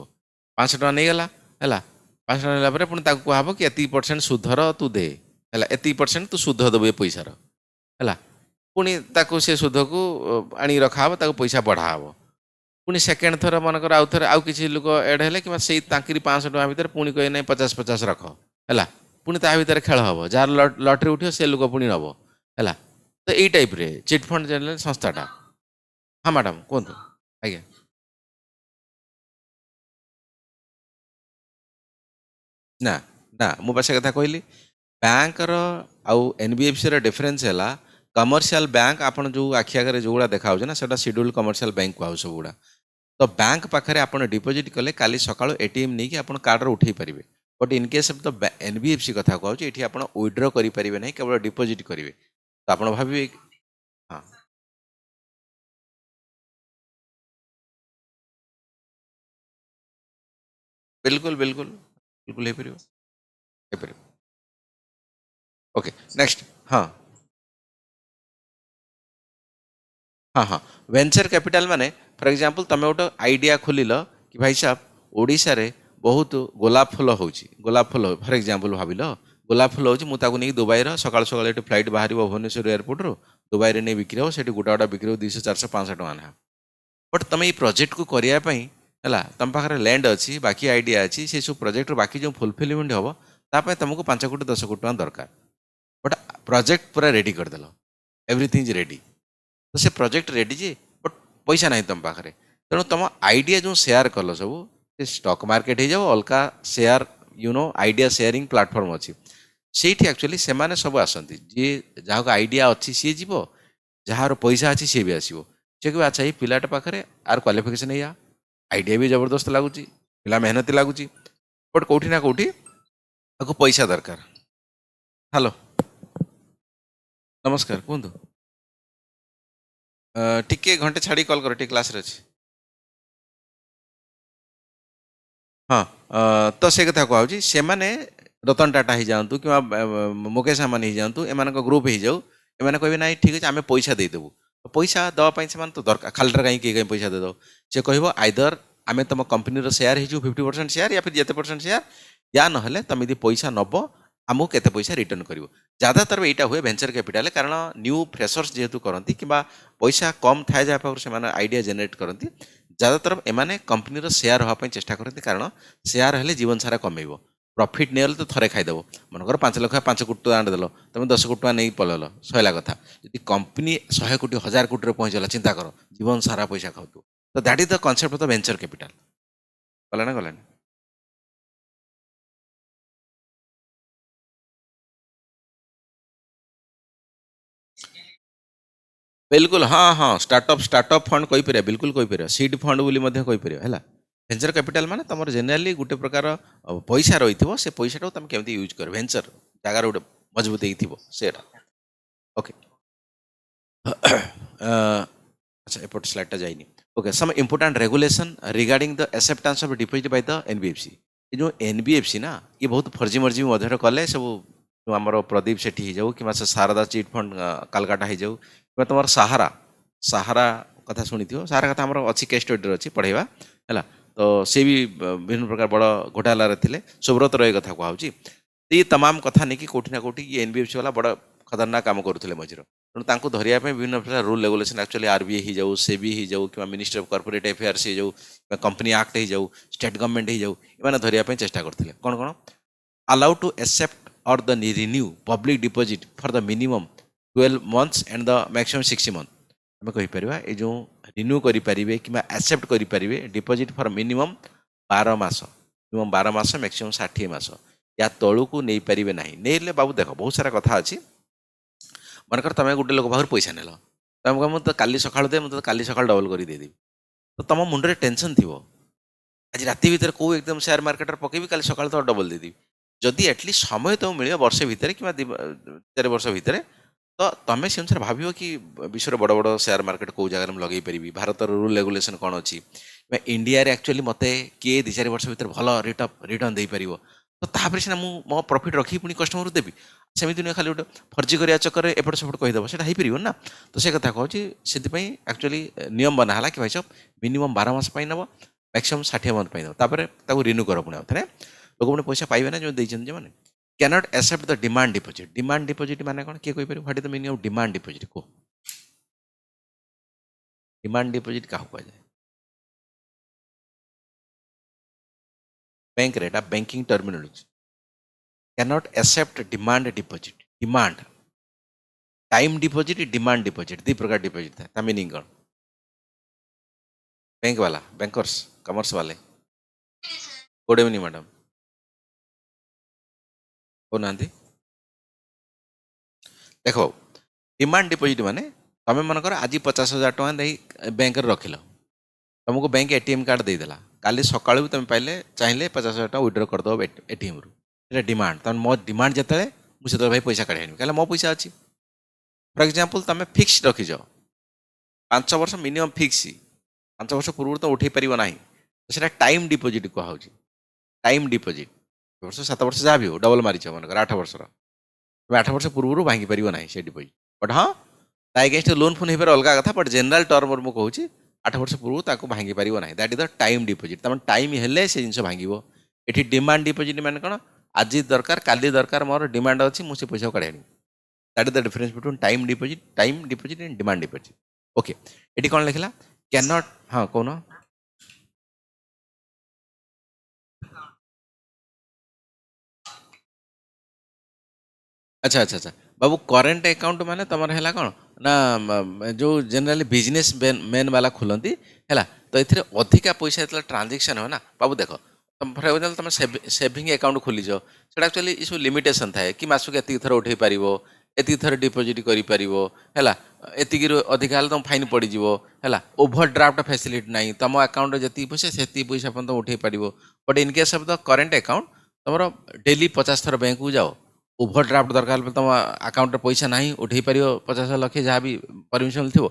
500 टका नहीं गला है 500 टका नेला पुणी कहब कि एति % सुधर तू दे है एति % तू सुध देबू ये पैसार है पुणी से सुध को आनी रखा पैसा बढ़ा हे पुणी सेकेंड थर मनकर आउ थे आउ किसी लोक एड है कि से 500 टका भितर पुणी कहे ना 50-50 रख है पुणी ता भितर खेल हम जार लटरी उठो से लोक पुणी नब है तो यही टाइप रे चिट फंड जनरल संस्थाटा हाँ मैडम कहतु आज्ञा ना ना मुझे कथा कहली बैंकर आउ एनबीएफसी रा डिफरेंस है कमर्शियल बैंक आपन जो आखि आगे जो गुड़ा देखा ना से शेड्यूल कमर्शियल बैंक कहू सब गुड़ा तो बैंक पाखे आप डिपोजिट कले काली सका एटीएम नहीं कि आप कार्ड उठे पारे but in case of the NBFC कथा कहूँ ये आप विड्र करेंगे ना केवल डिपोजिट करेंगे तो आप भावे हाँ बिल्कुल बिल्कुल बिल्कुल हो पार ओके नेक्स्ट हाँ हाँ हाँ वेंचर कैपिटल माने फॉर एग्जांपल तुम गोटे आइडिया खोल कि भाई साहब ओडिशा रे बहुत गोलाप फुल गोलाप फुल फॉर एग्जांपल भाविल गोलाप फुल हो नहीं दुबई सकाल सकाल ये फ्लाइट बाहर भुवनेश्वर एयरपोर्ट रू दुबई नहीं बिक्री हो से गोटा गोटा बिक्री हो 200-400-500 टका ना बट तुम ये प्रोजेक्ट को करने है तुम पाखे लैंड अच्छी बाकी आइडिया अच्छी से सब प्रोजेक्ट बाकी जो फुलफिलमेंट हम ताप तुमको 5 कोटी 10 कोटी टका दरकार बट प्रोजेक्ट पूरा रेडी करदेल एवरीथिंग इज रेडी तो से प्रोजेक्ट रेडी जे बट पैसा ना तुम पाखे तेणु तुम आइडिया जो शेयर कल सब स्टॉक मार्केट हो जाओ अलग शेयर आइडिया शेयरिंग प्लेटफॉर्म अच्छी ସେଇଠି ଆକ୍ଚୁଆଲି ସେମାନେ ସବୁ ଆସନ୍ତି ଯିଏ ଯାହାକୁ ଆଇଡ଼ିଆ ଅଛି ସିଏ ଯିବ ଯାହାର ପଇସା ଅଛି ସିଏ ବି ଆସିବ ସେ କହିବ ଆଚ୍ଛା ଏଇ ପିଲାଟା ପାଖରେ ଆର କ୍ୱାଲିଫିକେସନ୍ ଏଇଆ ଆଇଡ଼ିଆ ବି ଜବରଦସ୍ତ ଲାଗୁଛି ପିଲା ମେହନତି ଲାଗୁଛି ବଟ୍ କେଉଁଠି ନା କେଉଁଠି ତାକୁ ପଇସା ଦରକାର। ହ୍ୟାଲୋ ନମସ୍କାର କୁହନ୍ତୁ ଟିକେ ଘଣ୍ଟେ ଛାଡ଼ି କଲ୍ କର ଟିକେ କ୍ଲାସ୍ରେ ଅଛି। ହଁ ତ ସେ କଥା କୁହାହେଉଛି ସେମାନେ ରତନ ଟାଟା ହେଇଯାଆନ୍ତୁ କିମ୍ବା ମୁକେଶ ଆମ୍ବାନୀ ହେଇଯାଆନ୍ତୁ ଏମାନଙ୍କ ଗ୍ରୁପ୍ ହେଇଯାଉ ଏମାନେ କହିବେ ନାଇଁ ଠିକ୍ ଅଛି ଆମେ ପଇସା ଦେଇଦେବୁ ପଇସା ଦେବା ପାଇଁ ସେମାନେ ତ ଦରକାର ଖାଲିଟାରେ କାହିଁକି କାହିଁ ପଇସା ଦେଇଦେବ ସେ କହିବ ଆଇଦର ଆମେ ତୁମ କମ୍ପାନୀର ସେୟାର ହେଇଯିବୁ 50% ସେୟାର ୟା ଫିର ଯେତେ ପରସେଣ୍ଟ ସେୟାର ୟା ନହେଲେ ତୁମେ ଯଦି ପଇସା ନେବ ଆମକୁ କେତେ ପଇସା ରିଟର୍ନ କରିବ ज़्यादातर ଏଇଟା ହୁଏ ଭେଞ୍ଚର କ୍ୟାପିଟାଲ କାରଣ ନ୍ୟୁ ଫ୍ରେସର୍ସ ଯେହେତୁ କରନ୍ତି କିମ୍ବା ପଇସା କମ୍ ଥାଏ ଯାହା ପାଖରୁ ସେମାନେ ଆଇଡ଼ିଆ ଜେନେରେଟ୍ କରନ୍ତି ज़्यादातर ଏମାନେ କମ୍ପାନୀର ସେୟାର ହେବା ପାଇଁ ଚେଷ୍ଟା କରନ୍ତି କାରଣ ସେୟାର ହେଲେ ଜୀବନ ସାରା କମେଇବ ପ୍ରଫିଟ୍ ନେଇଗଲେ ତ ଥରେ ଖାଇଦେବ ମନେକର 5 ଲକ୍ଷ 5 କୋଟି ଟଙ୍କା ଆଣିଦେଲ ତୁମେ 10 କୋଟି ଟଙ୍କା ନେଇକି ପଳେଇଲ ସଇଲା କଥା ଯଦି କମ୍ପାନୀ 100 କୋଟି 1000 କୋଟିରେ ପହଞ୍ଚିଗଲା ଚିନ୍ତା କର ଜୀବନ ସାରା ପଇସା ଖାଉଥିବ ତ that is the concept of the venture capital ଗଲା ନା ଗଲାନି। बिल्कुल हाँ हाँ स्टार्टअप फंड कहीपर बिल्कुल कहीपर सीड फंड बोली कहीपर है भेंचर कैपिटाल माने तुम जेनेराली गोटे प्रकार पैसा रही से पैसा तुम केमी यूज कर भेंचर जगार गोटे मजबूत से ओके अच्छा एपट स्लाइडटा जाइनी okay some important regulation regarding the acceptance of deposit by the NBFC ये जो एनबीएफसी ना ये बहुत फर्जी मर्जी मध्य कले सब जो आम प्रदीप सेठी हो जाऊ कि शारदा चिट फंड कालकाटा हो जाऊ कि तुम सहारा सहारा कथा शुणी सहारा कथा आम अच्छी केस स्टडी अच्छी पढ़ेगा है तो सी भी विभिन्न प्रकार बड़ घोटाला थे सुब्रत रॉय कथा कहुच्छी ये तमाम कथा नहीं कि कौटी ना कौटी ये एनबीएफसी वाला बड़ खतरनाक काम करुले मझिर तेणु धरिया विभिन्न प्रकार रूल रेगुलेशन एक्चुअली आरबीआई हो जाऊ सेबी हो जाऊ कि मिनिस्ट्री ऑफ कॉर्पोरेट अफेयर्स हो जाऊ कंपनी एक्ट हो जाऊ स्टेट गवर्नमेंट हो जाऊ इन धरिया चेष्टा करते कौन कौन अलाउ टू एक्सेप्ट और the renew public deposit for the minimum 12 months and the maximum 60 months आम कहीपर ये जो रिन्यू करें कि एक्सेप्ट करें deposit for minimum 12 mass minimum 12 mass maximum 60 मास या तलू को नहीं पारे ना नहीं बाबू देख बहुत सारा कथा अच्छी मनकर तुम गोटे लोक पाखर पैसा नेल तुम कह मुझे काली सकाल दे मुझे काली सकाल डबल कर देदेवी तो तुम मुंडे टेंशन थी आज राति भितर कौ एकदम शेयर मार्केट पकेबी काली सकाल तो डबल देदेवी जदि एटलिस्ट समय तुम मिले वर्षे भितर कि 4 वर्ष भितर तो तुम से अनुसार भाव कि विश्व बड़ बड़ शेयर मार्केट कौ जगह लगे पारि भारत रूल रेगुलेशन कौन अच्छी इंडिया एक्चुअली मत किए 2-4 वर्ष भर भल रिटर्न दे पार तो तापर सीना मो प्रॉफिट रखी पुणी कस्टमर देवी सेमती नुहे खाली गोटे फर्जी करा चक्कर एपट सेपट कहीदेव से हो ना तो से कथा कहूँ से एक्चुअली नियम बनाला कि भाई सब मिनिमम 12 मास नब मैक्सिमम 60 मंथ नब रिन्यू कर पुणी थे लोक मैंने पैसा पाइबे ना जो देते मैंने cannot accept the demand deposit माने कौन किए कहीपर what is the meaning of demand deposit को डिमांड डिपॉजिट क्या कह जाए bank rate banking terminology cannot accept demand deposit demand time deposit demand deposit 2 प्रकार डिपॉजिट था मीनिंग कौन बैंक वाला बैंकर्स कमर्स वाले गुड इवनिंग मैडम कहना देख डिमांड डिपॉजिट माने तुम मनकर आज 50,000 टका बैंक रखिल तुमको बैंक एटीएम कार्ड देदेला काली सका भी तुम पाइले चाहिए 50,000 टका विड्रॉ करदेव एटीएम रु डिमांड तुम मो डिमांड जिते मुझे भाई पैसा काढ़ी कहीं मो पैसा अच्छी फॉर एग्जांपल तुम फिक्स रखीज 5 वर्ष मिनिमम फिक्स 5 वर्ष पूर्व तो उठे पार ना तो टाइम डिपॉजिट कहुँ टाइम डिपॉजिट वर्ष 7 वर्ष जहाँ भी हो डबल मारिच मनकर 8 वर्ष तुम 8 वर्ष पूर्व भांगी पार ना से डिपॉजिट बट हाँ अगेंस्ट लोन फोन हो अलग कथा बट जनरल टर्म मुझे कहूँ 8 वर्ष पूर्व ताको भांगी पार ना that is the time deposit तुम टाइम हेले से जिन भांग ये डिमांड डिपॉजिट माने कौन आज दरकार काली दरकार मोर डिमांड अच्छी मुझे पैसा काढ़ी that is the difference between time deposit and demand deposit okay ये कौन लिखला कैन नॉट हाँ कौन अच्छा अच्छा अच्छा बाबू करेन्ट अकाउंट माने तुम है कौन ना जो जनरली बिजनेस मैन वाला खोलती है तो एथिरे अधिका पैसा जेतला ट्रांजैक्शन हो ना बाबू देख फॉर एग्जांपल तुम सेविंग अकाउंट खोलीछ सेटा एक्चुअली इस लिमिटेशन थाए कि मासक एति थर उठेई पारिबो एति थर डिपॉजिट करि पारिबो हैला एतिकी अधिका हेले तुम फाइन पड़ जिवो हैला ओभर ड्राफ्ट फैसिलिटी नाही तुम अकाउंट जति पैसा सेति पैसा अपन तुम उठेई पारिबो but in case of the current account तुमरो डेली 50 थर बैंक को जाओ ओभर ड्राफ्ट दरकार तुम अकाउंट पैसा नाही उठेई पारिबो 50 लाख जहाँ भी परमिशन थी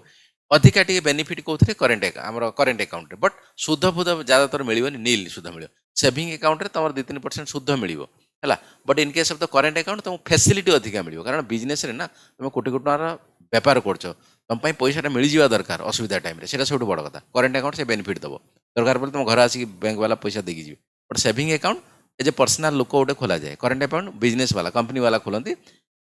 अधिका टी बेनिफिट कौन करेंट आमर करेंट अकाउंट बट सुध फुध ज्यादातर मिलनी नील सुध मिल सेविंग अकाउंट तुम 2-3% सुध मिल है but in case of the current account तुमको फैसिलिटी अधिका मिल कारण बिजनेस ना तुम कोटी कोटी टकर बेपार कर तुम पैसा मिल जावा दरकार असुविधा टाइम से सब बड़ कथा करेंट अकाउंट से बेनिफिट दब दरकार पड़े तुम घर आसिक बैंक वाला पैसा देकी जी but saving account as a personal लोक गोटे खोल जाए करेंट अकाउंट बिजनेस वाला कंपनी वाला खोलती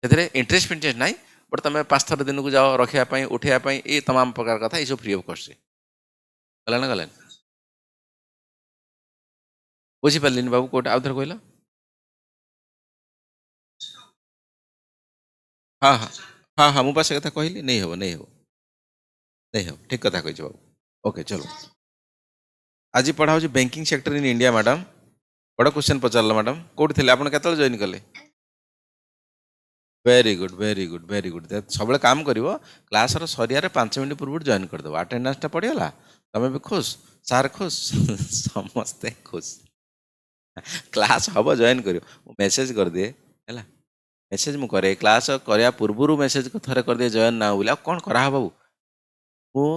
से इंटरेस्ट फिंटरेस्ट ना बट तुम 5 थर दिन को जाओ रखापी उठापी ये तमाम प्रकार कथा ये सब फ्री ऑफ कॉस्ट गला ना गलान बुझीपारे बाबू कोट आउ थे कहल हाँ हाँ हाँ हाँ मुझे से कथा कहली नहीं हम नहीं हम नहीं हम ठीक कथा कही बाबू ओके चलो आज पढ़ा हो banking sector in India madam बड़ा क्वेश्चन पचार मैडम कौट थे आप जॉइन कले very good very good very good सब काम कर क्लास सरिया 5 मिनट पूर्व जॉइन करदेव अटेंडेंस पड़गला तुम भी खुश सार खुश समस्ते खुश क्लास हम जॉइन कर मेसेज कर दिए है मेसेज मु करे क्लास करया पूर्व मेसेज को थरे कर दिए जॉइन ना बोले कौन करा बाबू मु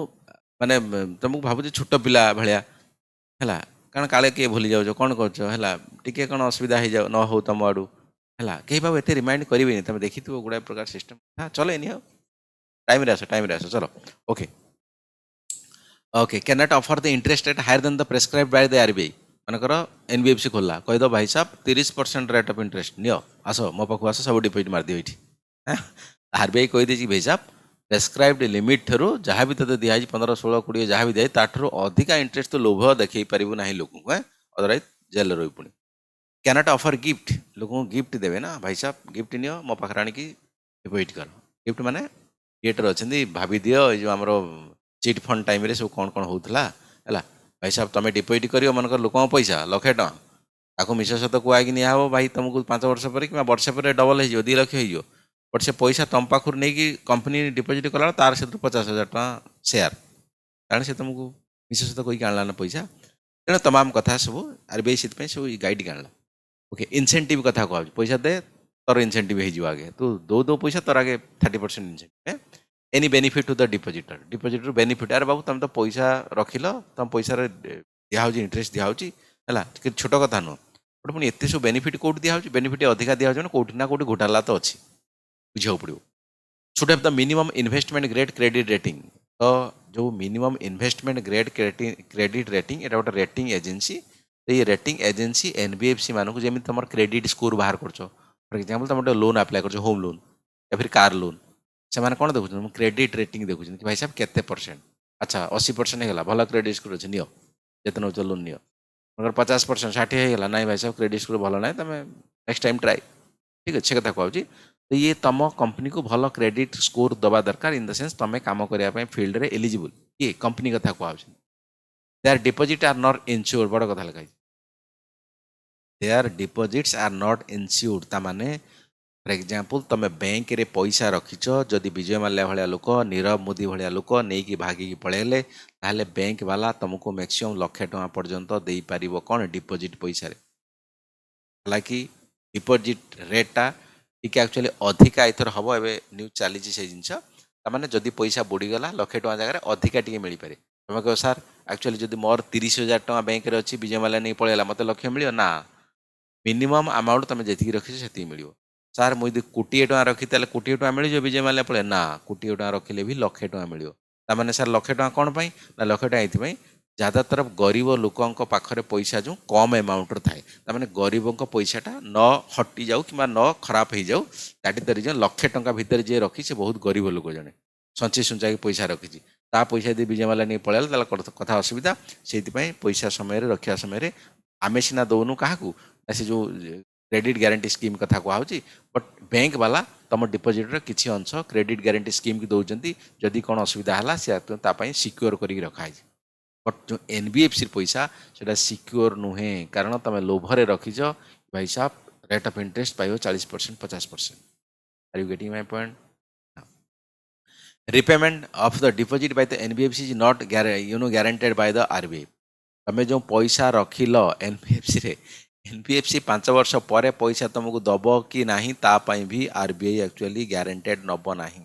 माने तुमको भावुँ छोट पिला भाया है कारण काले किए भूली जाओ कौन कर टे कौन असुविधा हो जाओ न हो तुम आड़ू है कहीं बाबू एत रिमाइंड करेंगे तुम देखी गुड़ाए प्रकार सिस्टम हाँ चलो नहीं टाइम आस चलो okay okay can not offer the interest rate higher than the prescribe by the RBI मनकर एनबीएफसी खोलला कहीद भाई साहब 30% रेट ऑफ इंटरेस्ट नियो आस मो पाक आस सब डिपोजिट मारदियो ये आरबीआई कहीदे भाई साहब प्रेस्क्राइब्ड लिमिट ठू जहाँ भी तेज दिखाई 15-16-20 जहाँ भी दिए ताठू अधिका इंटरेस्ट तो लोभ देखी पारू ना लोक अदरवाइज जेल रही पुणी कैनट ऑफर गिफ्ट लोक गिफ्ट देवे ना भाई साहब गिफ्ट नियो मो पाखे आणिकी डिपोजिट कर गिफ्ट माने थिएटर अच्छा भाभी दियो ये आमर चिट फंड टाइम सब कौन कौन होता है भाई साहब तुम डिपोजिट कर मनकर लोक पैसा 1,00,000 टଙ୍କା ताको मिस सहित कहुआई निहब भाई तुमको 5 वर्ष पर कि वर्षे पर डबल हो 2 लाख हो बट से पैसा तुम पाखु नहीं कंपनी डिपोजिट कला तार से 50,000 टଙ୍କା सेयार कारण से तुमको मिस सहित कहीकि आणला ना पैसा तेणु तमाम कथा सब आरबीआई से सब गाइड आणला ओके इनसेंटिव कथा कह पैसा दे तोर इनसेंटिव हो आगे तू दो पैसा तोर आगे 30% incentive any benefit to the depositor benefit अरे बाबू तुम तो पैसा रखिल तुम पैसा दिखाई इंटरेस्ट दिखाई है छोट कथा नुह बट पुणी एत सब बेनिफिट कौट दिखाई बेनिफिट अधिका दिखाई कौटी ना कौटी घोटाला तो अच्छी बुझा पड़ो should have the minimum investment grade credit rating तो जो minimum investment grade credit rating एटा गोटे रेटिंग एजेंसी तो ये रेटिंग एजेंसी एनबीएफसी मानक जमी तुम क्रेडिट स्कोर बाहर कर फॉर एग्जांपल तुम गोटे लोन अप्लाई कर होम लोन या फिर कार लोन से कौन देखुन क्रेडिट रेटिंग देखुन कि भाई साहब केते परसेंट अच्छा 80% होगा भल क्रेडिट स्कोर अच्छे नियो जिते नौ लोन नियो मगर 50% 60 होगा ना भाई साहब क्रेडिट स्कोर भल ना तुम नेक्स्ट टाइम ट्राए ठीक अच्छे कथा कहूँ तो ये तुम कंपनी को भल क्रेडिट स्कोर दबा दरकार इन द सेंस तुम कम करने फील्ड रे एलिजिबल ये कंपनी कथा कहूँ there deposit are not insured बड़ कथा लिखाई there deposits are not insured ता माने फॉर एग्जांपल तुम बैंक रे पैसा रखिच जदि विजय माल्या भाया लोक नीरव मोदी भाया लोक नहीं भागिकी पलैले ताहले बैंक वाला तुमको मैक्सिमम 1,00,000 टଙ୍କା पर्यंत दे पार कौन डिपोजिट पैसा हालांकि डिपोजिट रेटा टी एक्चुअली अधिका एथर हम ए न्यूज चली से जिनस ताने जदि पैसा बुड़ीगला 1,00,000 टଙ୍କା जगह अधिका टी मिल पारे तुम कह सार एक्चुअली जदि मोर 30,000 टଙ୍କା बैंक रे अच्छी विजय माल्या नहीं पलैला मत 1,00,000 मिल ना मिनिमम अमाउंट तुम जी रखी से मिल सार मुझे 1,00,000 टଙ୍କା रखी 1,00,000 टଙ୍କା मिल विजय माल्या पड़े ना 1,00,000 टଙ୍କା रखिले भी 1,00,000 टଙ୍କା मिल ताने सार 1,00,000 टଙ୍କା कौन पाई ना 1,00,000 टଙ୍କା ये ज़्यादातर गरीब लोकों पाखे पैसा जो कम अमाउंट थाए ताने गरीबों पैसाटा न हटि जाऊ कि न खराब हो जाऊ दैट इज द रीजन 1,00,000 टଙ୍କା भितर जी रखी से बहुत गरीब लोक जड़े संचय सुंचा पैसा रखी पैसा यदि विजय माल्या नहीं पलैला कथा असुविधा से पैसा समय रखा समय आमे सीना दौनु क्या से जो क्रेडिट गारंटी स्कीम कथा कहूँ बट बैंक वाला तुम डिपोजिटर किसी अंश क्रेडिट गारंटी स्कीम की दौरान जदि कौन असुविधा है सी सिक्योर कर रखाई बट जो एनबीएफसी पैसा से सिक्योर नुहे कारण तुम लोभरे रखीच भाई साहब रेट ऑफ इंटरेस्ट पाइब 40% 50%. Are you getting my point? Repayment of the deposit by the NBFC is not guaranteed by the RBI. तमें जो पैसा रखिल एनबीएफसी रे एनबीएफसी 5 वर्ष पर पैसा तुमको दब कि नहीं तापाई भी आरबीआई एक्चुअली ग्यारंटेड नब नहीं.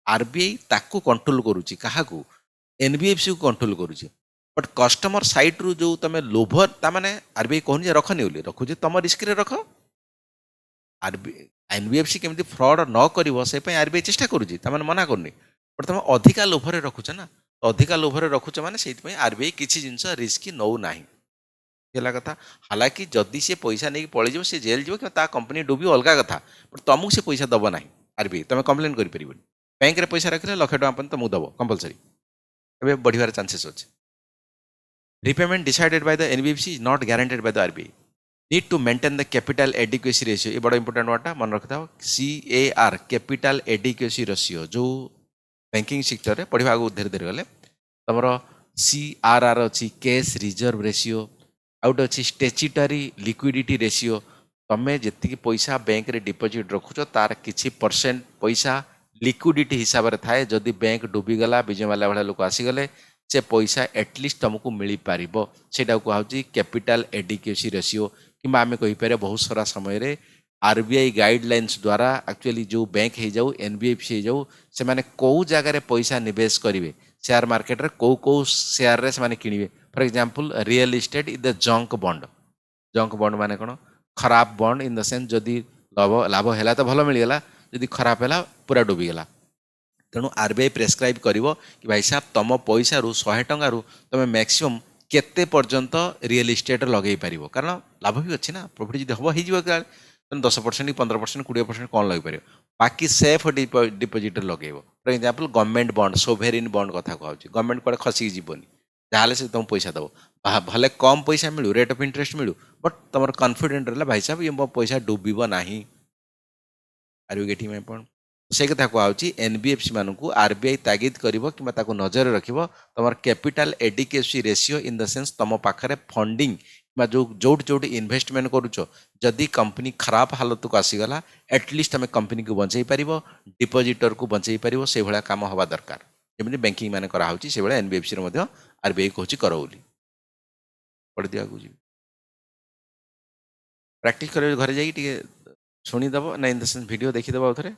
आरबीआई ताकू कंट्रोल करुच्ची क्या एनबीएफसी को कंट्रोल करुच्ची बट कस्टमर साइड रु जो तुम लोभ ताने आरबीआई कहूनी रखनी बोली रखुचे तुम रिस्क रे रख. आरबीआई एनबीएफसी केमती फ्रड न कर आरबीआई चेष्टा करुच्ची ताने मना करनी बट तुम अधिका लोभरे रखुच ना तो अधिका लोभरे रखुच मैंने से आरबीआई किसी जिनस रिस्क नौ ना कथा. हालांकि जदि सी पैसा नहीं पलैज सी जेल जीव कि कंपनी डूबी अलग कथा बट तुमको से पैसा दब ना आरबीआई तुम कम्प्लेन कर बैंक रे पैसा रखिले ₹1,00,000 तुमको दब कंपलसरी ए बढ़िया चांसेस अच्छे. Repayment decided by the NBFC is not guaranteed by the RBI. Need to maintain the capital adequacy ratio ये बड़ा इंपोर्टेंट वर्डटा मन रखी था CAR कैपिटल एडिक्वेसी रेशियो जो बैंकिंग सेक्टर रे पढ़ा आगे धीरे धीरे गले तुम CRR अच्छी कैश रिजर्व रेशियो आउट अच्छी स्टेच्युटरी लिक्विडिटी रेशियो तुम्हें जी पैसा बैंक रे डिपोजिट रखुच तार किसी % पैसा लिक्विडिटी हिसाब से थाए जदि बैंक डूबीगला विजयमाल्या भाया लोक आसीगले से पैसा एटलिस्ट तुमको मिल पार से कहुच्छी कैपिटल एडिक्वेसी रेशियो कि आम कहीपर बहुत सारा समय आरबीआई गाइडलाइंस द्वारा एक्चुअली जो बैंक हो जाऊ एनबीएफसी हो जाऊ से माने कौ जगार पैसा निवेश करेंगे शेयर मार्केट रे कौ शेयर रे से किणवे for example real estate is the junk bond माने कौन खराब बॉन्ड इन द सेंस जदि लाभ है तो भल मिलगला जदि खराब है पूरा डूबीगला. तेणु आरबीआई प्रेस्क्राइब करिवो कि भाई साहब तुम पैसा रु 100 टंकार तुम मैक्सिमम केते पर्यंत रियल इस्टेट लगे पार कारण लाभ भी अच्छी ना प्रॉफिट जब हम हो 10% 15% 20% कौन लगे पार बाकी सेफ डिपोजिट लगे. For example government bond sovereign bond कथा कहूँ गवर्नमेंट कड़े खसिक जीवनी जहाँ से तुम पैसा दब भले कम पैसा मिलू रेट ऑफ इंटरेस्ट मिलू बट तुम कॉन्फिडेंट रहा भाई साहब ये मो पैसा डूबीब ना. Are you getting my point? से कथा कहूँ एनबीएफसी मानू आरबीआई तागिद कर नजर रख तुम capital adequacy ratio in the sense तुम पाखे फंडिंग जो जोटी इन्वेस्टमेंट करुच जदि कंपनी खराब हालत को आसीगला एटलिस्ट तुम कंपनी को बचाई पार डिपोजिटर को बचाई पार से भाया कम हवा दरकार जमी बैंकिंग मान कराऊँच से भाया एनबीएफसी आरबीआई कहूँ कर बोली पढ़ी दिया प्रैक्टिस कर घरे जाइए शुणीदेव ना इन द सेंस वीडियो देखीदेव आउ थे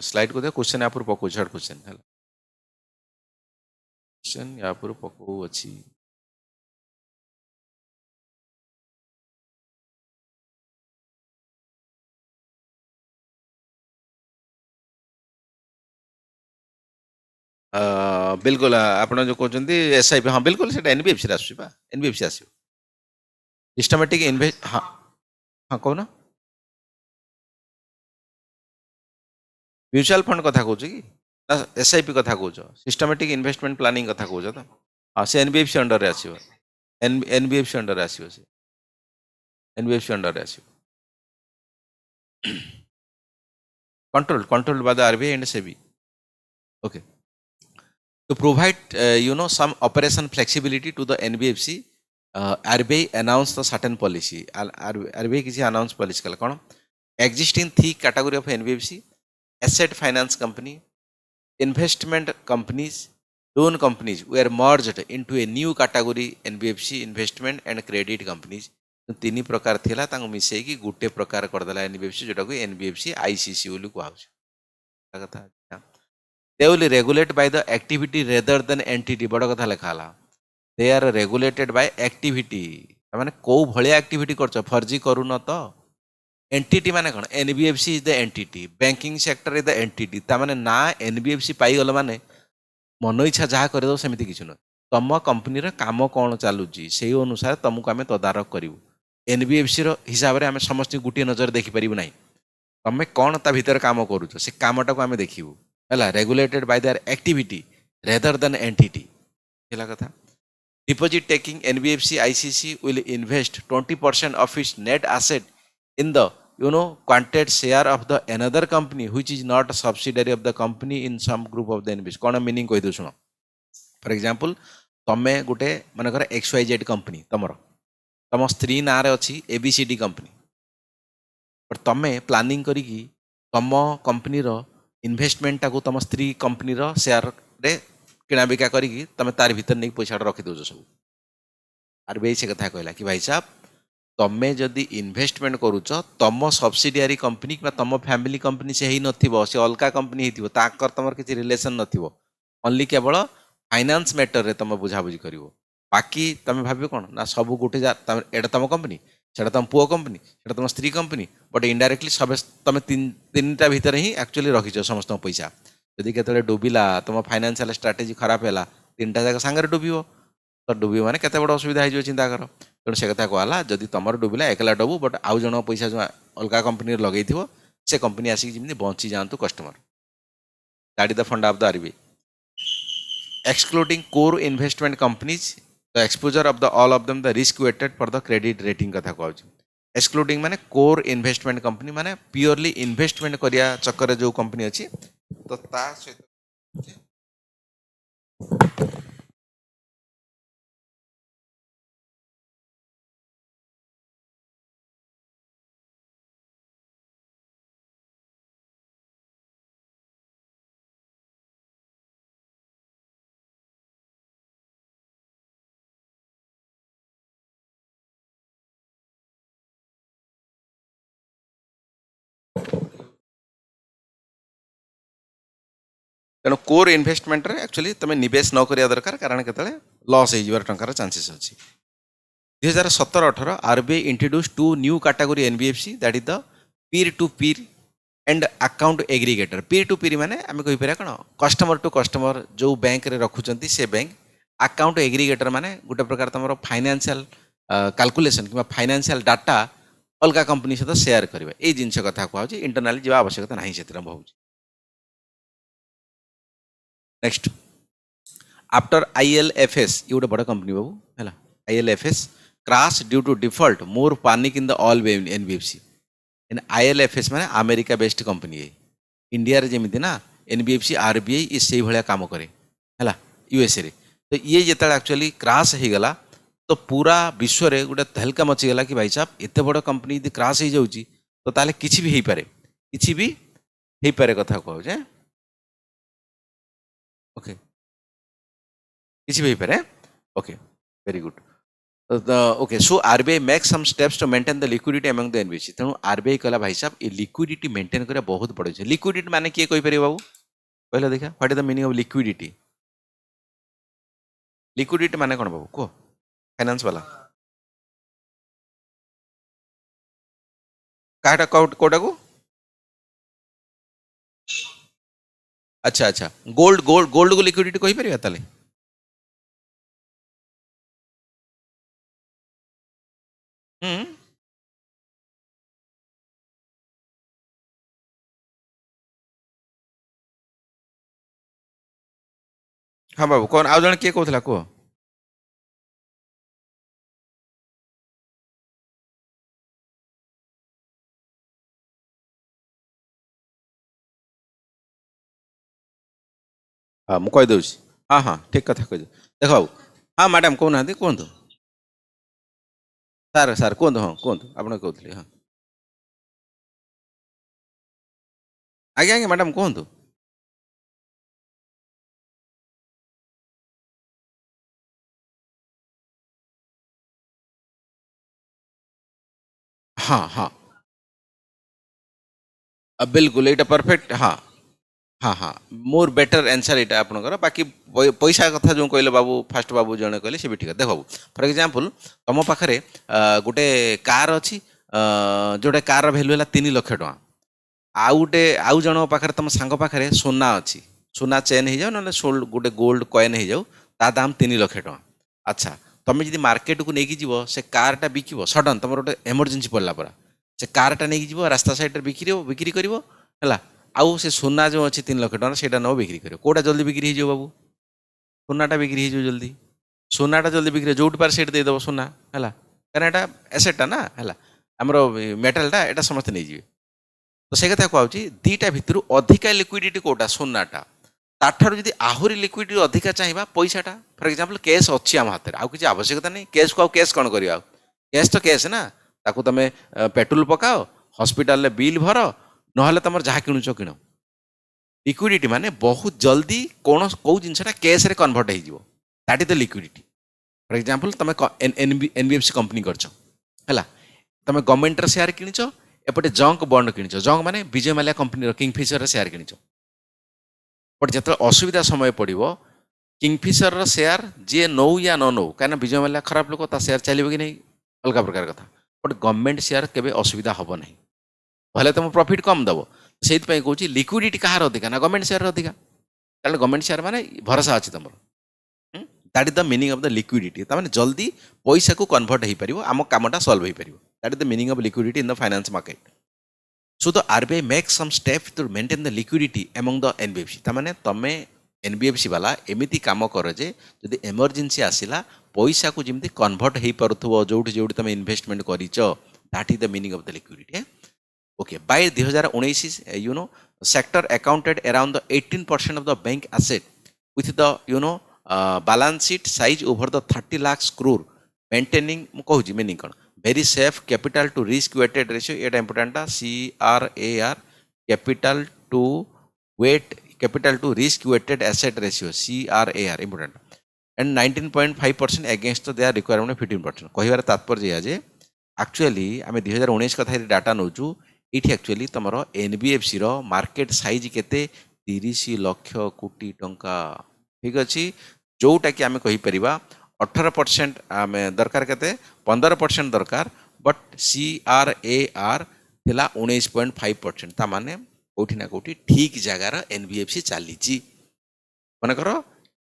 स्लाइड को देख क्वेश्चन या पकौ छाड़ क्वेश्चन है क्वेश्चन या पकौ अच्छी बिल्कुल आप जो कहते एसआईपी हाँ बिल्कुल से एनबीएफसी आसूबा एनबीएफसी आस सिस्टमेटिक इन्वेस्ट हाँ हाँ कहना म्यूचुअल फंड कथा कहूँ कि एसआईपी कथा कहूँ सिस्टमेटिक इन्वेस्टमेंट प्लानिंग कथा कहूँ तो हाँ से एनबीएफसी अंडर आसो एनबीएफसी अंडर आसो से एनबीएफसी अंडर आसो control by the RBI and SEBI. Okay to provide some operation flexibility to the NBFC RBI announced the certain policy RBI किसी announce policy कल कौन existing 3 category of NBFC asset finance company investment companies loan companies were merged into a new category NBFC investment and credit companies. तो 3 प्रकार थिला तांको मिसेई कि गुटे प्रकार करदेला NBFC जोटा को NBFC ICC बोली कहउछ कथा. They will regulate by the activity rather than entity बड़ कथा लिखा they are regulated by activity माने को भलिया एक्टिविटी करछ फर्जी करू न तो एंटिटी माने कोन NBFC is the entity banking sector is the entity ता माने ना एनबीएफसी पाई गल माने मन इच्छा जहाँ कर दो सेमिति किछु न तम कंपनी रे काम कोन चालुची सेही अनुसार तुमको आमे तदारक करिवु एनबीएफसी रो हिसाब रे आमे समस्त गुटी नजर देखि परिबु नै तमे कोन ता भीतर काम करूछ से कामटा को आमे देखिबु है regulated by their activity rather than entity है कथा. Deposit taking NBFC ICC will invest 20% of its net asset in the quanted share of the another company which is not a subsidiary of the company in some group of the NBFC. कौन meaning कहि दो सुनो. For example तमे गोटे मनकर XYZ company तम स्त्री ना रे अच्छी ABCD कंपनी बट तमे प्लानिंग करी तम कंपनी रो इन्वेस्टमेंट टाको तम स्त्री कंपनी रो शेयर रे किଣା बिका करी तमे तार भीतर नहीं पैसा रखी दौच सब RBI से कथा कहला कि भाई साहब तमे जदि इन्वेस्टमेंट करूच तम सब्सिडियरी कंपनी कि तम फैमिली कंपनी से ही नथिबो से अलगा कंपनी हेतिबो ताकर तमर किछि रिलेशन नथिबो ओनली केवल फाइनेंस मैटर रे तम बुझाबुझी करिवो बाकी तमे भाबियो कोन ना सब गोटे एटा तम कंपनी सेटा तम पुओ कंपनी सेटा तम स्त्री कंपनी बट इनडायरेक्टली सब तमे तीनटा भीतर ही एक्चुअली रखिछ समस्त पैसा जदि केतले डुबिला तम फाइनेंशियल स्ट्रेटजी खराब हैला तीनटा जाक सांगरे डुबिवो तो डुबी माने केते बड़ असुविधा हो चिंता कर तेणु से कथा कहला जदि तुम डुबिला एकला डबू बट आउ जन पैसा जो अलग कंपनी लगे से कंपनी आसिक जमी बंची जातु customer that is the fund of the RBI excluding core investment companies the exposure of the all of them the risk waited for the credit rating कथा कहूँ एक्सक्लूडिंग माने कोर इन्वेस्टमेंट कंपनी माने purely investment करिया चक्कर जो company अच्छी तो ता सहित तेणु कोर इन्वेस्टमेंट रे एक्चुअली तुम निवेश न करिया दरकार कारण केतले लॉस हो टंकार चांसेस अच्छी 2017-18 RBI introduce 2 new category NBFC that is the Pir to Pir and account aggregator Pir to पीर माने आम कहीपर कौन कस्टमर टू कस्टमर जो बैंक रे रखुचंती से बैंक अकाउंट एग्रीगेटर माने गोटे प्रकार तुम फाइनेंशियल कैलकुलेशन कि फाइनेंशियल डाटा अलग कंपनी सहित शेयर करेंगे ये जिनस कथा कहूँ इंटरनाली जी आवश्यकता नहीं से बहुत नेक्स्ट आफ्टर ILFS ये गोटे बड़ कंपनी बाबू है ILFS crash due to default more panic in the all NBFC in ILFS माने अमेरिका बेस्ड कंपनी है इंडिया रे जेमिति ना NBFC RBI ये से भाया काम करे है USA रे तो ये जिते एक्चुअली क्रैश हो गला तो पूरा विश्व रे गोटे तहलका मचीगला कि भाई साहब एत बड़ कंपनी यदि क्रैश हो जाऊँगी तो ताले किसी भी हो पारे किसी भी हो पारे कथा कहूँ ओके किसी भी हो पारे okay very good okay so RBI make some steps to maintain the liquidity among the NBFC तेणु RBI कहला भाई साहब ये लिक्विडिटी मेंटेन करा बहुत पड़े लिक्विडिटी माने किए कहि परिबो बाबू कहला देखा what is the meaning of liquidity liquidity माने कोन बाबू को फाइनेंस वाला काटा कोटा को अच्छा अच्छा गोल्ड गोल्ड गोल्ड को लिक्विडिटी कहि परिबा ताले हाँ बाबू कौन आउ जन किए कहला कह हाँ मुझे कहीदे हाँ हाँ ठीक कथा कह देख बाबू हाँ मैडम कहना कहतु सार सार कहतु हाँ कहतु आप कहते हाँ आज्ञा आज्ञा मैडम कहतु हाँ हाँ बिल्कुल यहाँ परफेक्ट हाँ हाँ हाँ मोर बेटर आंसर यहाँ आपंकर बाकी पैसा कथा जो कहले बाबू फास्ट बाबू जड़े कहले से भी ठीक है देख बाबू फॉर एग्जांपल तुम पाखे गोटे कार अच्छी जोटे कार भैल्यू है 3 लाख टका आउ गोटे आउ जन पाखे तुम सांग पाखे सोना अच्छी सोना चेन हो जाओ ना गोटे गोल्ड कॉइन हो जाओ ता दाम 3 लाख टका अच्छा तुम जब मार्केट को लेकिन जीव से कारटा बिकिब सडन तुम गोटे एमरजेंसी पड़ला परा से कारटा नहीं जीव रास्ता साइड बिक्री कर आउ से सोना जो अच्छी 3 लाख टका से नव बिक्री कर कौटा जल्दी बिक्री हो बाबू सोनाटा बिक्री हो जल्दी सोनाटा जल्दी बिक्री जो पार से देदेव सोना है कहीं यहाँ एसेटा ना है आमर मेटालटा यहाँ समस्त नहीं जी तो से कथा कहूँ दीटा भितर अधिका लिक्विडिटी कौटा सोनाटा ताठारु जदि आहुरी लिक्विडिटी अधिका चाहिए पैसाटा फॉर एग्जांपल कैश अच्छी आम हाथ में आउ किसी आवश्यकता नहीं कैश को कैश कौन कर कैश तो कैश ना ताकू तुम पेट्रोल पकाओ हॉस्पिटल बिल भर ना तुम जहाँ किणुच किण लिक्विडिटी माने बहुत जल्दी कौन कौ जिनसा कैश रे कन्वर्ट हो that is the liquidity for example तुम एनबीएफसी कंपनी करछ है तुम गवर्नमेंट शेयर किणिच एपटे जंक बॉन्ड किणिच जंक माने Vijay Mallya company Kingfisher share किणिच बट जो असुविधा समय पड़ो किंगफिशर शेयर जी नौ या न नौ कहीं विजय माल्या खराब लोक ता शेयर चलो कि नहीं अलग प्रकार कथा बट गवर्नमेंट शेयर केवे असुविधा हम ना भले तुम प्रॉफिट कम दब से कहूँ लिक्विडिटी कहार अधिका ना गवर्नमेंट शेयर अधिका कारण गवर्नमेंट शेयर माने भरोसा अच्छी तुम that is the meaning of the liquidity ताने जल्दी पैसा को कन्वर्ट हो पार आम कामटा सॉल्व हो पार that is the meaning of liquidity in the finance market so the RBI makes some step to maintain the liquidity among the NBFC ताने तुम एनबीएफसी वाला एमती काम कर जे जदि इमरजेंसी आसला पैसा को जमी कन्वर्ट हो पार्थो जो तुम इन्वेस्टमेंट कर that is the meaning of the liquidity okay by 2019 you know sector accounted around the 18% of the bank asset with the you know balance sheet size over the 30 lakh crore maintaining कहूँ meaning कौन very safe capital to risk weighted ratio ये important CRAR capital to risk weighted asset ratio CRAR important and 19.5% against their requirement 15% कहबार तात्पर्य जे actually आम 2019 कथा data नौचु ये actually तुम एनबीएफसी मार्केट साइज केते 30 लाख कोटी टंका ठीक अच्छे जोटा कि आम कहीपर 18% आम दरकार के 15% दरकार बट CRAR थिला 19.5% ता माने कोठी ना कोठी ठीक जगार एनबीएफसी चली मनकर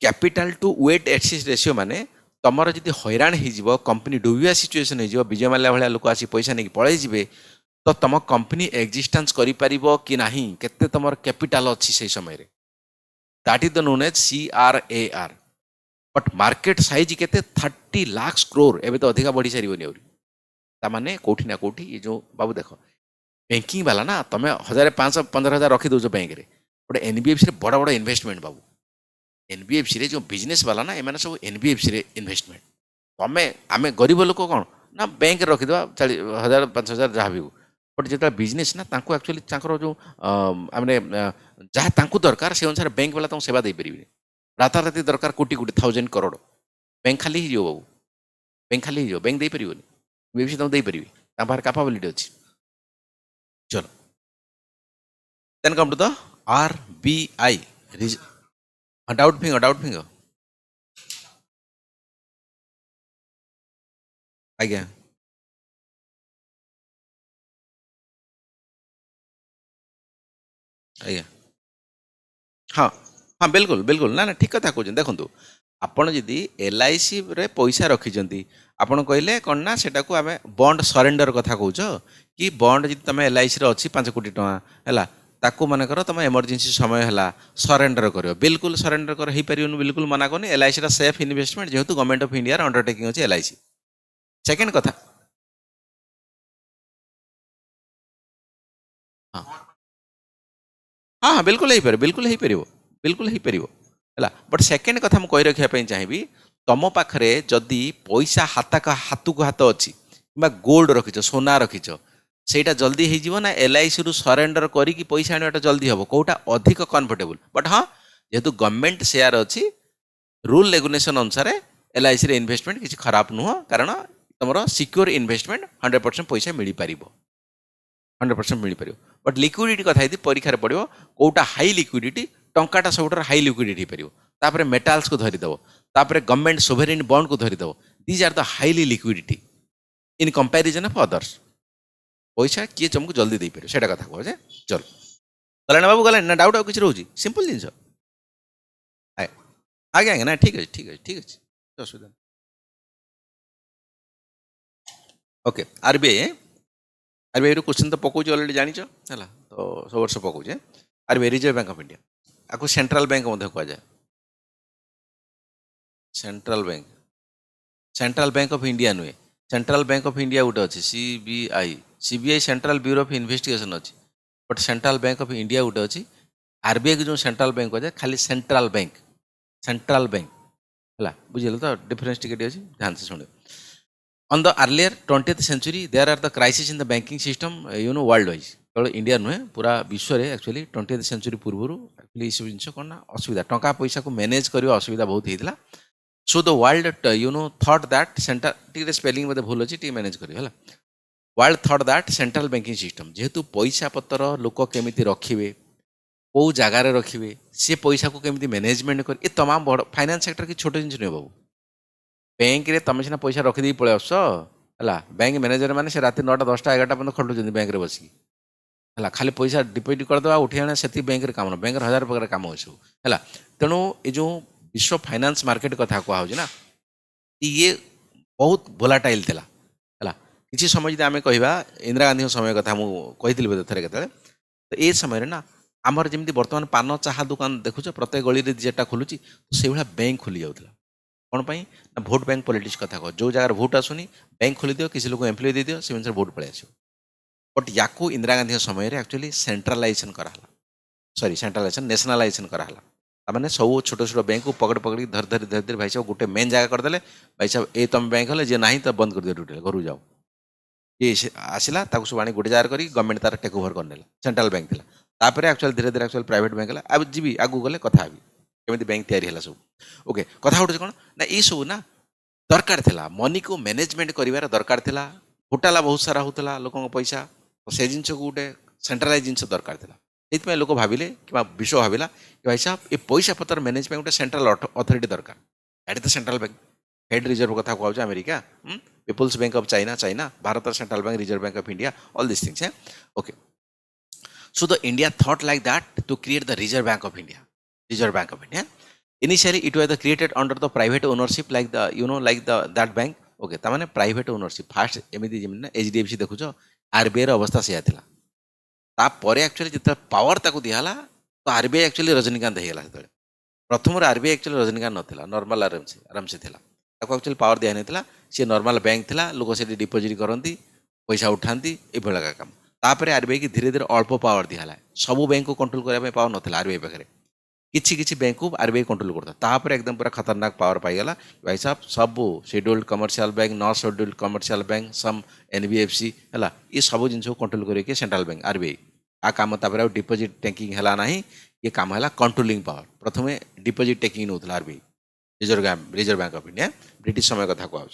कैपिटल टू वेट एक्सिस रेशियो माने तुमर जदि हैरान हो कंपनी डुबिया सिचुएसन हो विजय माल्या भाया लोक आसी पैसा नहीं पलैजे तो तुम कंपनी एक्जिस्टेंस करि कि नहीं केते तुम कैपिटल अच्छी से समय that is the known as CRAR but market size केते 30 लाख crore एबे तो अधिका बढ़ी सारी ताने कोठी ना कोठी ये जो बाबू देख बैंकिंग वाला ना तुम 1500 रखी दौच बैंक रे गोटे एनबीएफसी बड़ बड़ इन्वेस्टमेंट बाबू एनबीएफसी रे जो बिजनेस वाला ना एम सब एनबीएफसी रे इन्वेस्टमेंट तुम आम गरीब लोक कौन ना बैंक रखीद 4000-5000 जहाँ भी हो बट जो बिजनेस ना एक्चुअली जो मैंने जहाँ दरकार से अनुसार बैंक वाला तुम सेवा दे पारे राताराति दरकार कोटी कोटी 1000 करोड़ बैंक खाली ही बाबू बैंक खाली हो बैंक दे पारे एनबीएफसी तुम दे पारे पाखे कैपेबिलिटी अच्छी चलो then come to the RBI doubt finger आज्ञा आज्ञा हाँ हाँ बिल्कुल बिल्कुल ना ना ठीक कथा कहते देखो आपड़ जदि LIC रे पैसा रखिंट आपड़ कहले कौन ना सेटा को आम बॉन्ड सरेंडर कथा कौच कि बॉन्ड जी तुम LIC रे अच्छी 5 कोटी टଙ୍କା है ताकू मनकर तुम इमरजेंसी समय है सरेंडर कर बिल्कुल सरेंडर कर हो पार बिल्कुल मना करनी LIC रा सेफ इन्वेस्टमेंट जेहेतु गवर्नमेंट ऑफ इंडिया अंडरटेकिंग अच्छी LIC सेकेंड कथा हाँ हाँ हाँ बिल्कुल हो पारे बिल्कुल हो पार बिल्कुल हो पार है बट सेकेंड कथा मुझे कही रखापी चाहिए तुम पाखे जदि पैसा हाथ को हाथ अच्छी कि गोल्ड रखिच सोना रखिच सेटा जल्दी हो ना LIC रु सरेंडर करी पैसा आने जल्दी हम कौटा अधिक कम्फर्टेबल बट हाँ जेहेतु गवर्नमेंट शेयर अच्छी रूल रेगुलेशन अनुसार LIC रे इन्वेस्टमेंट किसी खराब नुह कारण तुम सिक्योर इन्वेस्टमेंट 100% पैसा मिल पार 100% मिल पार बट लिक्विडिटी कथा ये परीक्षा पड़ो कौटा हाई लिक्विडिटी टंकाटा सब हाई लिक्विडिटी हो पार मेटाल्स को धरीदेव तापर गवर्नमेंट सोभरेन बॉन्ड को धरीदेव these are the highly liquidity in comparison of others पैसा किए तुमको जल्दी दे पारे सेटा कथा कह जे चल गला बाबू गला ना डाउट किसी रोज सिंपल जिन आगे आगे ना ठीक अच्छे ठीक अच्छे ठीक अच्छे असुविधा ओके आरबीआई क्वेश्चन तो पकाऊँ अलरेडी जाच है तो सब वर्ष पकाऊे RBI reserve bank of India आपको सेंट्रल बैंक कहुए सेंट्रल बैंक ऑफ इंडिया नुहे सेंट्रल बैंक ऑफ इंडिया गोटे अच्छे CBI central bureau of investigation अच्छी but central bank of India गोटे अच्छी आरबीआई को जो सेंट्रल बैंक कहे खाली सेंट्रल बैंक है बुझे तो डिफरेन्स टिके अच्छी ध्यान से शुणे on the earlier 20th century there are the crisis in the banking system world wise केवल इंडिया नुहे पूरा विश्व में एक्चुअली 20th सेंचुरी पूर्व एक्चुअली सब जिन कौन ना असुविधा टंका पैसा को मैनेज करने असुविधा बहुत होता so the world thought that centre T spelling बोधे भूल अच्छी मैनेज कर world thought that central banking system जेहेतु पैसा पतर लोक केमी रखिए कौ जगार रखिए सी पैसा को केमी मैनेजमेंट कर ये तमाम बड़ फाइनान्स सेक्टर की छोट जिन नुहे बाबू बैंक रे तुम सीना पैसा रखिदे पलि आस है बैंक मैनेजर मैंने से रात 9टा 10टा 11टा पर्यटन खटुच्च बैंक में बसिकी है खाली पैसा डिपोजिट करदे उठी आने से बैंक काम बैंक 1000 प्रकार काम सब है तेणु ये जो विश्व फाइनान्स मार्केट कथा कहूँ ना ये बहुत भोलाटाइल थिला है किसी समय जब आम कह इंदिरा गांधी समय कथा मुझे बोधे थे केत तो ये समय ना आमर जमी बर्तमान पान चाहा दुकान देखुच प्रत्येक गली जेटा खोलुची तो से भाया बैंक खोली जाऊला कौन पाई ना भोट बैंक पॉलिटिक्स कथा कह जो जगह भोट आसुनी बैंक खोली दियो किसी लोग एम्प्लॉय दे दियो से अनुसार भोट पलि आस बट या इंदिरा गांधी समय एक्चुअली सेंट्रलाइजेशन कराला सॉरी सेंट्रलाइजेशन नेशनलाइजेशन कराला मैंने सब छोट छोट बैंक को पकड़ पकड़ धर धर भाई साहब गोटे मेन जगह करदे भाई साहब ए तुम बैंक हेल्ले जी ना तो बंद कर दियो टोटल घर जाओ ये आसला सब आनी गोटे जगह कर गवर्नमेंट तार टेक ओवर करने सेंट्रल बैंक था तापर एक्चुअल धीरे धीरे एक्चुअल प्राइवेट बैंक है अब जी आगू गले कथा हेबी केमी बैंक तैयारी सब ओके कथा उठे कौन ना ये सब ना दरकार थिला मनी को मैनेजमेंट कर दरकार थिला घोटाला बहुत सारा होता लोक पैसा तो से जिन को गोटे सेंट्रलाइज जिन दरकार थिला से लोक भाविले कि विश्व भाविला कि भाई साहब ये पैसा पतर मैनेज गोटे सेंट्रल अथॉरिटी दरकार that is the central bank Fed reserve कथा कहूँ America peoples bank of China Bharat central bank reserve bank of India all this things okay so the India thought like that to create the reserve bank of India initially it was created under the private ownership like the like that bank okay तामाने private ownership fast एमती जमी HDFC देखुच RBI अवस्था से तापर actually जिते power ताको दिहला तो आरबीआई एक्चुअली रजनीकांत होगा से प्रथम आरबीआई एक्चुअली रजनीकांत नथिला नॉर्मल आराम से थिला ताको एक्चुअली पावर दिया नहीं सी नॉर्मल बैंक थिला लोक से डिपोजिट करती पैसा उठाती ये काम तापर आरबीआई की धीरे धीरे अल्प पावर दिहला सब बैंक को कंट्रोल करने पावर नाला आरबीआई पाखे किसी बैंक को आरबीआई कंट्रोल करता तापर एकदम पूरा खतरनाक पावर पाईगला भाई साहब सब scheduled commercial bank non scheduled commercial bank some NBFC है ये सब जिन कंट्रोल करके सेंट्रल बैंक आरबीआई आ काम तापर डिपोजिट टेकिंग है ना ये काम है कंट्रोलिंग पावर प्रथम डिपोजिट टेकिंग नौला RBI reserve bank of India British समय कथा कहूँ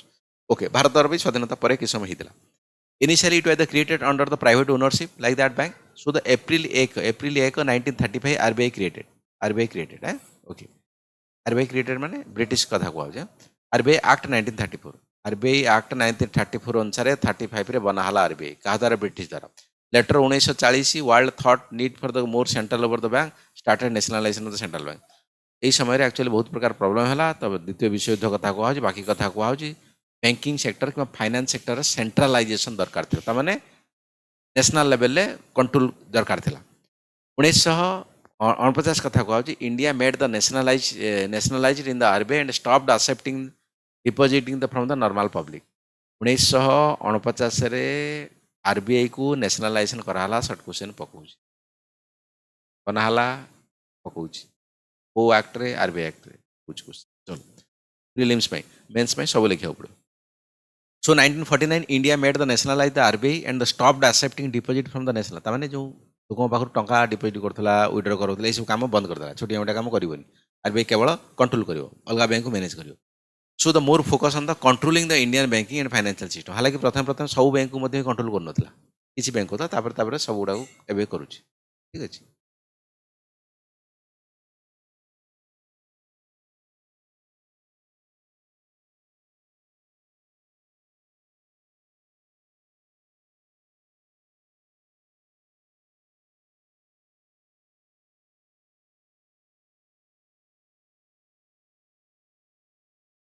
ओके भारत भी स्वाधीनता पर किस समय होता initially it was the created under the private ownership like that bank so the April 1 1935 RBI created है ओके आरबीआई क्रिएटेड माने ब्रिटिश कथा कहूँ आरबीआई एक्ट 1934 आरबीआई एक्ट 1934 अनुसार 35 रे बना हला आरबीआई क्या द्वारा ब्रिटिश द्वारा later 1940 world thought need for the more central over the bank started nationalisation of the central bank यही समय एक्चुअली बहुत प्रकार प्रॉब्लम है तब द्वितीय विश्वयुद्ध कथा कहूँ बाकी कथा कहूँ बैंकिंग सेक्टर कि फाइनान्स सेक्टर सेंट्रलाइजेशन दरकार था माने नेशनल लेवल कंट्रोल दरकार था 1949 कथा कहूँ India made the nationalised in the RBI and stopped accepting depositing the from the normal public 1949 RBI को नेशनलाइजेशन कराला शॉर्ट क्वेश्चन पकाऊ बनाला पकाऊ को एक्ट रे आरबीआई एक्ट रे कुछ चलो प्रीलिम्स में मेंस में सब लिखा पड़ो so 1949 India made the nationalise the RBI and the stopped accepting deposit from the national तामाने जो लोक पाखु टंका डिपोजिट करथला विड्रॉ करथला ये सब काम बंद करदेला छोटी मोटा काम करबनी आरबीआई केवल कंट्रोल करिवो अलगा बैंक को मैनेज करिवो so the more focus on the controlling the Indian banking and financial system हालांकि प्रथम सब बैंक को मध्य कंट्रोल करनथला किसी बैंक को तापर सब गुड़ा एबे करूची ठीक अछि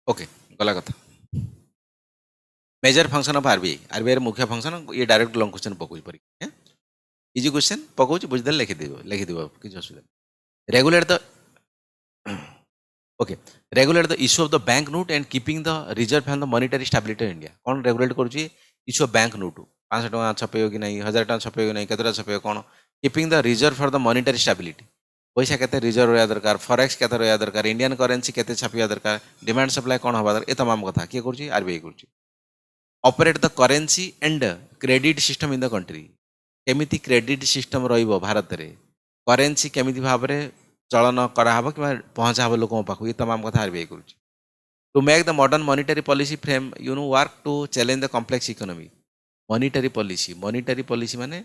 ओके गला कथा मेजर फंक्शन ऑफ आरबीआई मुख्य फंक्शन ये डायरेक्ट लॉन्ग क्वेश्चन पकाउछ परीक्षा इजी क्वेश्चन पकाउछ बुझदे लिखिदेव किसी असुविधा regulate the okay regulate the issue of the bank note and keeping the reserve and the monetary stability in India कौन रेगुलेट करुच्ची इश्यू ऑफ बैंक नोट 500 टका छपेयो कि नहीं 1000 टका छपेयो कि नहीं केतटा छपेयो कौन keeping the reserve for the monetary stability पैसा केते रिजर्व रहा दरकार फॉरेक्स केते रहा दरकार इंडियन करेन्सी केते छापिया दरकार डिमांड सप्लाई कौन हवा दरकार ए तमाम कथा किए करुच्ची आरबीआई करुच्ची operate the currency and credit system in the country केमिति क्रेडिट सिस्टम रहिबो भारत रे करेन्सी केमिति भाव रे चलन कराहब कि पहुँचा हम लोक पाखु ये तमाम कथा आरबीआई करुच्ची to make the modern monetary policy frame you know work to challenge the complex economy monetary policy माने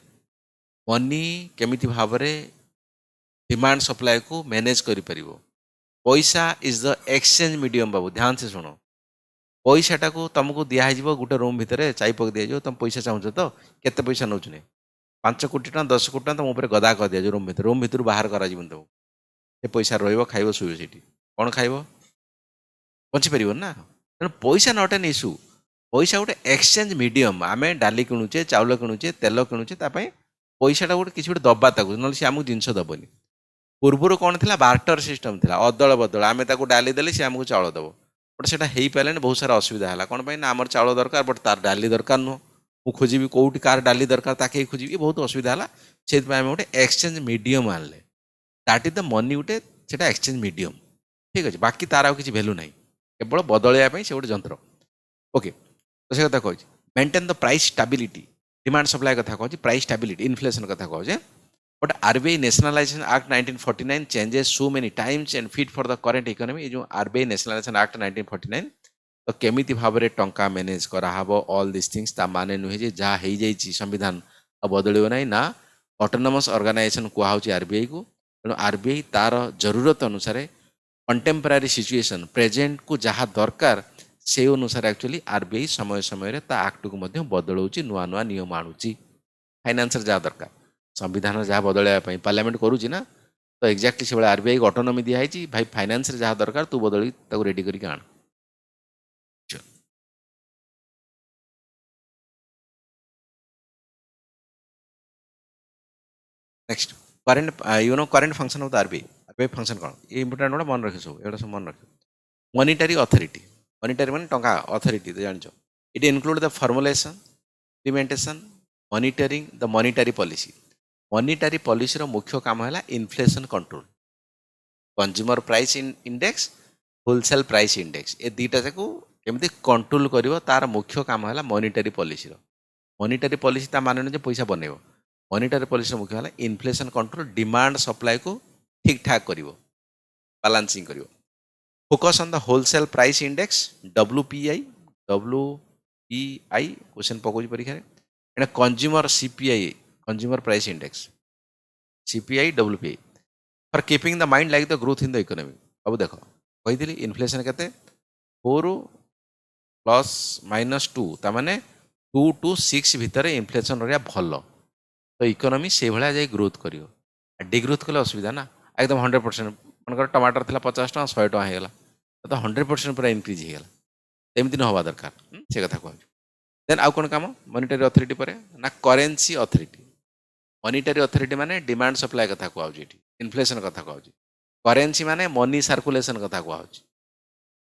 मनी केमिति भाव रे डिमांड सप्लाई को मैनेज करि परिबो पैसा इज द एक्सचेंज मीडियम बाबू ध्यान से सुनो पैसाटा को तुमको दिहब गोटे रूम भितर चाय पक दिज्व तुम पैसा चाहूच तो केते पैसा नौ 5 कोटी टका 10 कोटी टका तुम उपर गदा कर दिज्व रूम भितर बाहर कर तुमको ये पैसा रही खाइब शुभ से कौन खाइब बचीपर ना तेणु पैसा नट एन इश्यू पैसा गोटे एक्सचेंज मीडियम आम डाली किणुचे चाउल किणुचे तेल किणुचे पैसाटा गोटे किसी गोटे दबा ताक ना सी आमको जिनस दबनी पूर्वर कौन थी बार्टर सिस्टम थी अदल बदल आम डाली देले सी आमको चाउल दब बट से पारे बहुत सारा असुविधा है कौन पाई ना आम चाउल दरकार बट तार डाली दरकार नुह मु खोजी कौटी कार डाली दरकार ताके खोजी ये बहुत असुविधा है से गोटे एक्सचेंज मीडियम आनले दैट इज द मनी गोटे से एक्सचेंज मीडियम ठीक अच्छे बाकी तार किसी भैल्यू ना केवल बदलैया से गोटे जंत्र ओके तो से कथा कह maintain the price stability demand supply कथा कह प्राइस स्टेबिलिटी इन्फ्लेशन कथा कहे but RBI nationalisation act 1949 changes so many times and fit for the current economy जो आरबीआई नेशनलाइजेशन एक्ट 1949 तो केमिति भाव में टंका मैनेज कराहब ऑल दिस थिंग्स ता माने नुहे जे जहाँ हो जाइए संविधान बदलियो ना ना ऑटोनोमस ऑर्गेनाइजेशन कहुच्छे आरबीआई को तेणु आरबीआई तार जरूरत अनुसार कंटेम्परारी सिचुएशन प्रेजेंट को जहाँ दरकार से अनुसार एक्चुअली आरबीआई समय समय एक्ट को बदलाऊँच नुआ नुआ नियम आणुची फाइनान्स जहाँ दरकार संविधान जहाँ बदलैया पार्लियामेंट करुच्ची ना तो एक्जाक्टली से आरबीआई को ऑटोनोमी दिखाई भाई फाइनान्स जहाँ दरकार तू बदल रेडी करके आण next current you know current function of the RBI function कौन ये इंपोर्टेंट गोटे मन रखे सब एटा सब मन रखे मॉनिटरी अथॉरिटी मॉनिटरी माने टंका अथॉरिटी तो जान it include the formulation implementation monitoring the monetary policy रो मुख्य काम है inflation control consumer price index wholesale price index ये दुईटा जाक केमती कंट्रोल कर तार मुख्य काम है मॉनिटरी पॉलिसी ता माने जे पैसा बनइब मॉनिटरी पॉलिसी मुख्य है इन्फ्लेशन कंट्रोल डिमांड सप्लाई को ठीक ठाक कर बालांसिंग कर focus on the wholesale price index WPI question पकाउछ परीक्षा and consumer CPI consumer price index CPI WPI for keeping the mind like the growth in the economy अब देख कही इन्फ्लेशन केते 4 ± 2 ताने 2 to 6 भितर इन्फ्लेशन रहा भल तो इकोनॉमी से भाया जाए ग्रोथ कर डिग्रोथ कले असुविधा ना एकदम 100% मनकर टमाटर था 50 टका 100 टका होगा तो 100% पूरा इनक्रीज होगा एमती न हवा दरकार से कथा कह देन आउ कौन काम मॉनिटरी अथॉरिटी पर ना करेन्सी अथॉरिटी मॉनिटरी अथॉरिटी माने डिमांड सप्लाई कथा कहुच्छे इन्फ्लेशन कथा कहुच्छे करेन्सी माने मनी सर्कुलेशन कथा कहुच्छे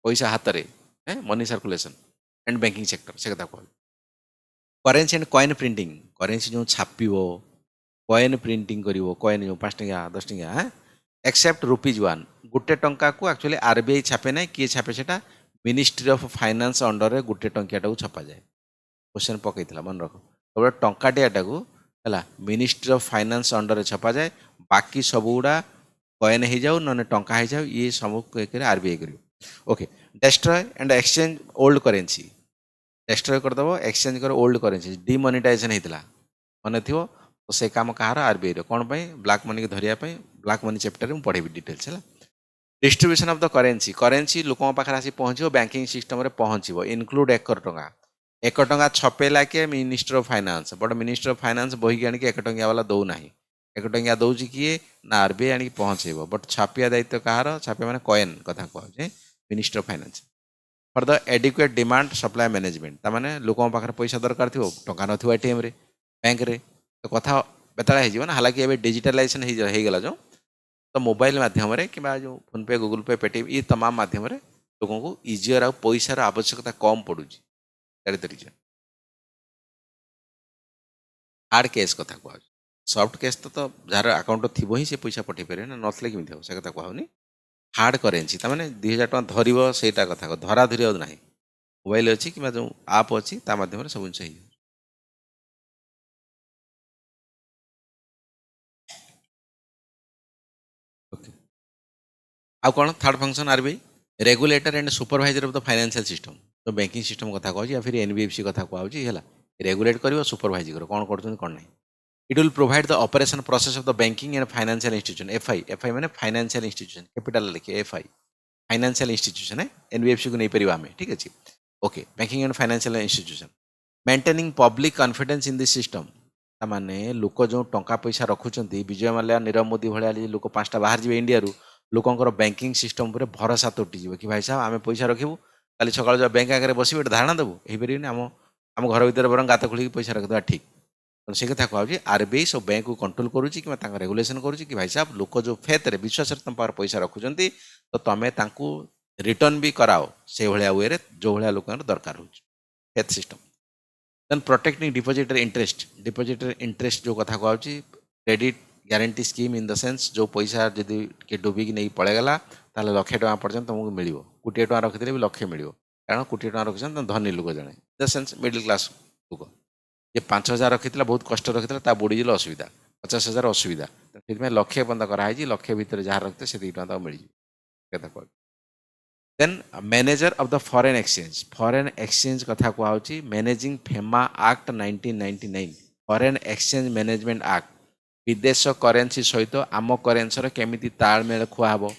पैसा हाथ में money circulation and banking sector से कथा कह currency and coin printing currency जो छापिबो कॉइन प्रिंटिंग करिवो कॉइन जो 5 टंका 10 टंका एक्सेप्ट ₹1 गोटे टंका को एक्चुअली आरबीआई छापे ना किए छापे से मिनिस्ट्री ऑफ फाइनेंस अंडर रे गोटे टंकियाटा को छपा जाए क्वेश्चन पकईला मन रख केवल टंकाटियाटा को है मिनिस्ट्री ऑफ फाइनेंस अंडर छपा जाए बाकी सब गुड़ा कॉइन हो जाऊ ना टंका हो जाऊ ये सब आरबीआई कर okay destroy and exchange old currency destroy करदेव एक्सचेंज कर ओल्ड करेन्सी डिमोनेटाइजेशन होता मन थी तो से काम कहार आरबीआई कौन ब्लैक मनी की धरियापी ब्लैक मनी चैप्टर में पढ़ेबी डिटेल्स है डिस्ट्रीब्यूशन ऑफ द करेन्सी लोक पाखे आसी पहुँचो बैंकिंग सिस्टम में पहुँचो इनक्लूड 1 टंका छपेला किए minister of finance but minister of finance बही आनिक 1 टंकिया वाला दौ ना 1 टंकिया दौर किए ना आरबीआई आनिक पहुँचेब बट छापिया दायित्व कहार छापिया मैंने कॉइन कथा कहे minister of finance for the adequate demand supply management ताने लोक पाखे पैसा दरकार थो टंका नथिबो एटीएम रे बैंक रे तो कथा बेताला हो ना हालांकि एवं डिजिटालाइजेशन होगला जो तो मोबाइल माध्यम कि जो फोन पे गूगल पे पेटीएम ये तमाम माध्यम लोगों को इजियर आ पैसार आवश्यकता कम पड़ू हार्ड कैश कथा कह सॉफ्ट कैश तो जार अकाउंट थी ही से पैसा पठे पारे ना नथिले केମିତି हो से कथा कहूनी हार्ड करेन्सी तार 2000 टଙ୍କା धरब सेटा कथा धरा धरी ना मोबाइल अच्छी कि जो आप अच्छी मध्यम सब जिन ओके आउ कौन third function RBI regulator and supervisor of the financial system तो बैंकिंग सिस्टम कथा कहूँ या फिर एनबीएफसी कथा कहूँ है रेगुलेट कर सुपरवाइज कर कौन कर ना it will provide the operation process of the banking and financial institution FI माने फाइनेंशियल इंस्टीट्यूशन कैपिटल लिखे एफआई फाइनेंशियल इंस्टीट्यूशन है एनबीएफसी को नहीं पार आम ठीक अच्छे okay banking and financial institution maintaining public confidence in this system ताने लोक जो टंका पैसा रखुंट विजय माल्या नीरव मोदी भाया लोक 5टा बाहर जी इंडिया लोकंर बैंकिंग सिस्टम पर भरोसा तुटिज कि भाई साहब आम पैसा रखू काली सका जो बैंक आगे बस धारणा देवु यही आम आम घर भर बर गात खोल पैसा रखिदा ठीक तो से कथा कहूँ आरबीआई सब बैंक को कंट्रोल करुच्ची कि रेगुलेशन करुच्ची कि भाई साहब लोक जो फेथ रे विश्वास तुम पार पैसा रखुंट तो तुम्हें रिटर्न भी कराओ से भाया वे जो भाया लोक दरकार हो faith system then protecting depositor interest जो कथा कहूँ credit guarantee scheme in the sense जो पैसा जदि किए डुबिक नहीं पलैगला ताल लक्षे टଙ୍କା पर्यटन तुमको मिल कोटी टଙ୍କା रखिले भी लक्षे मिल कारण कोटी टଙ୍କା रखिछन धनी लोक जड़े द सेंस मिडिल क्लास लोक ये 5000 रखी बहुत कष्ट रखी बुड़ीजिल असुविधा 50,000 असुविधा तो लक्षे बंद कराई लक्षे भितर जहाँ रखते से मिल कथा कह then manager of the foreign exchange कथा कहूँ managing FEMA act 1999 foreign exchange management act विदेश करेन्सी सहित आम करेन्सी केमी तालमेल खुआब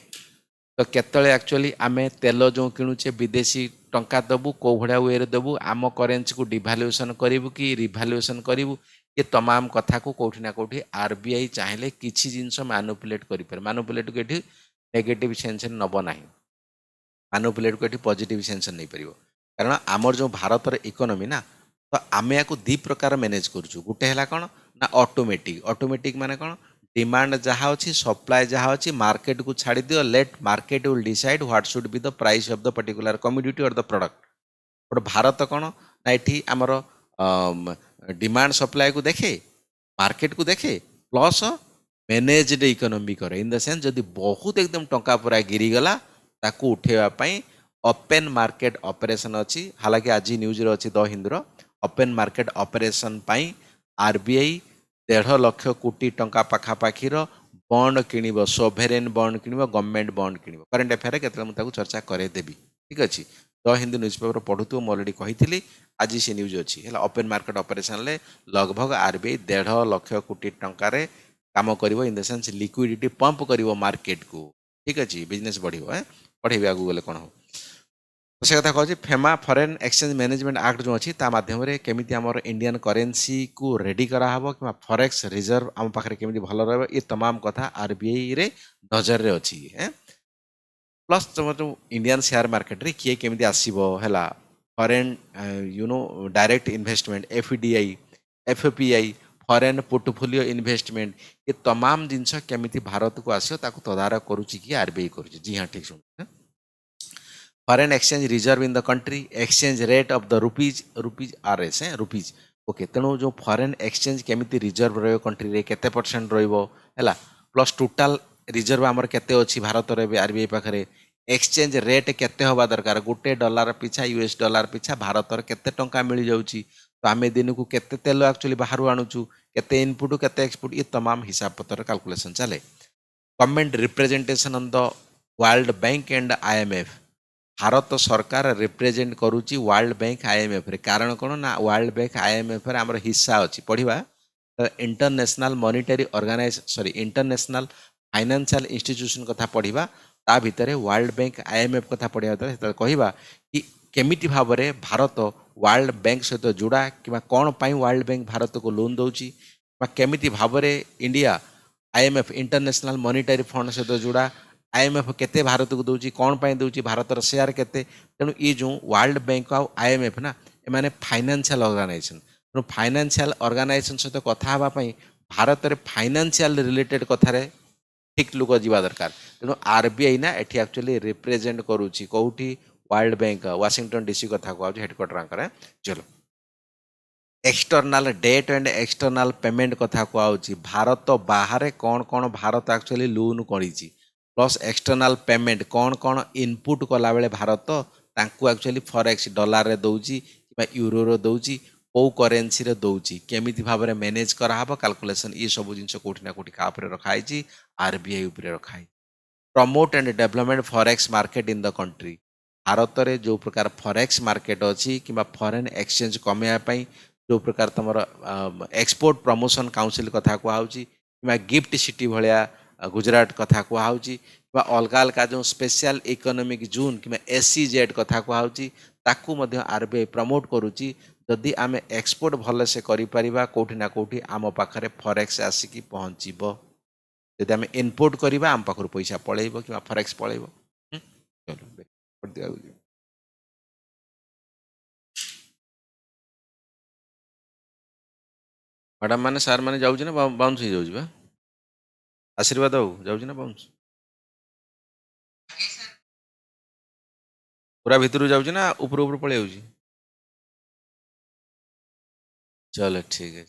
तो केतले एक्चुअली आम तेल जो किणुचे विदेशी टंका देवु कौ भाया वे देवु आम करेन्सी को डिभाल्युएसन करूँ कि रिभाल्युएसन करूँ ये तमाम कथा को कौटी ना कौटी आरबीआई चाहिए किसी जिनस मैनुपुलेट कर मैनुपुलेट को ये नेगेटिव सेन्स नब ना मैनुपुलेट को ये पॉजिटिव सेन्स नहीं पार कारण आमर जो भारतर इकोनॉमी ना तो आम या दी प्रकार मैनेज करुँ गोटे है कौन ना ऑटोमेटिक माने कौन डिमांड जहाँ अच्छी सप्लाय जहाँ अच्छी मार्केट को छाड़ी दियो let market will decide what should be the price of the particular commodity और द प्रोडक्ट बट भारत कौन ना ये आमर डिमांड सप्लाय को देखे मार्केट को देखे प्लस मैनेज्ड इकोनॉमी करे इन द सेंस जदि बहुत एकदम टंका पूरा गिरीगला ताकू उठेवाई ओपन मार्केट ऑपरेशन अच्छी हालांकि आज न्यूज अच्छी the Hindur open market operation pi RBI 1.5 lakh कोटी टंका पाखापाखिर बंड किणव सोभेरेन बंड किणव गवर्नमेंट बंड किणव करेन्ट अफेयर के मुझे चर्चा करदेवी ठीक अच्छे द हिंदू न्यूज पेपर पढ़ुव मुझे अलरेडी कही आज से न्यूज अच्छी है ओपन मार्केट ऑपरेशन लगभग आरबीआई 1.5 लाख कोटी टंकार काम कर इन द सेंस लिक्विडिटी पंप कर मार्केट को ठीक अच्छे बिजनेस बढ़ पढ़े आगे गले कौन हो तो से कथा कहूँ FEMA foreign exchange management act जो अच्छी मध्यम केमी आम इंडियन करेन्सी को रेडी कराहब कि फॉरेक्स रिजर्व आम पाखे केमी भल रहा ये तमाम कथा आरबीआई रे नजर रे अच्छी प्लस तुम जो इंडियन शेयर मार्केट रे किए केमी आसो है foreign direct investment FDI FPI foreign portfolio investment ये तमाम जिनस केमी भारत को आसो तदारख करुच्ची कि आरबीआई कर जी हाँ ठीक सुन foreign exchange reserve in the country exchange rate of the rupees RS rupees okay तेणु जो फॉरेन एक्सचेंज केमी रिजर्व रंट्री रे केते परसेंट रहा प्लस टोटाल रिजर्व आमर केते अच्छी भारत आरबीआई पाखे एक्सचेंज रेट केते हवा दरकार गोटे डॉलर पिछा यूएस डॉलर पिछा भारतर केते टंका मिल जाउची तो आम दिन को केते तेल एक्चुअली बाहर आणुचु केते इनपुट केते एक्सपुट ये तमाम हिसाब पत्र कैलकुलेशन चले government representation on the world bank and IMF Bharat सरकार रिप्रेजेंट करुच्ची वर्ल्ड बैंक आईएमएफ रे कारण कौन ना वर्ल्ड बैंक आईएमएफ रे आमर हिस्सा अच्छी पढ़ा international monetary international financial institution कथा पढ़ा ता भितर वर्ल्ड बैंक आईएमएफ कथा पढ़ा कहवा कि केमिति भाव में भारत वर्ल्ड बैंक सहित जोड़ा कि कौन पाई वर्ल्ड बैंक भारत को लोन दौची केमिति भाव में India IMF international monetary fund सहित जोड़ा आईएमएफ केते भारत को दूची कौन पाई दूची भारतर शेयर केते तेणु ये जो वर्ल्ड बैंक आउ आईएमएफ ना एमाने फाइनेंशियल ऑर्गेनाइजेशन तेणु फाइनेंशियल ऑर्गेनाइजेशन सहित कथा हेबापई भारत रे फाइनेंशियल रिलेटेड कथारे ठीक लोक जीवा दरकार तेणु आरबीआई ना एठी एक्चुअली रिप्रेजेंट करूची कोठी वर्ल्ड बैंक वाशिंगटन डीसी कथा कहूँ हेडक्वार्टर चलो external debt and external payment कथा कुआउची भारत बाहर कौन कौन भारत एक्चुअली लोन करिछि प्लस एक्सटर्नाल पेमेंट कौन कौन इनपुट कला बेले भारत तांकु एक्चुअली फॉरेक्स डॉलर रे दउची कि यूरो रे दउची को करेंसी रे दउची केमिति भाबरे मैनेज करा हबो कैलकुलेशन ये सब जिंस कोठी ना कोठी का ऊपर रखा है आरबीआई ऊपर रखा है promote and development forex market in the country Bharat रे जो प्रकार फॉरेक्स मार्केट अच्छी कि फॉरेन एक्सचेंज कमेवाई जो प्रकार तुम एक्सपोर्ट प्रमोशन काउंसिल कथा कहुच्छी कि गिफ्ट सिटी भाया गुजरात कथा कहुच्छी कि अलग अलग जो स्पेशल इकोनॉमिक जोन कि SEZ कथा कहुच्छी ताकू आरबीआई प्रमोट करुच्ची जदि आम एक्सपोर्ट भलसे करिपरिबा कोठी ना कोठी आम पाखरे फॉरेक्स आसिकी पहुँचब जदि आम इनपोर्ट करवा आम पाखर पैसा पलैब कि फॉरेक्स पलैब चलो मैडम मैंने सार मैंने जाऊँ ना बाउंस हो जाऊँ आशीर्वाद बाबू जाऊँ ना बाउंस पूरा भितर जाऊँ ना ऊपर ऊपर पलि जाऊँ चलो ठीक है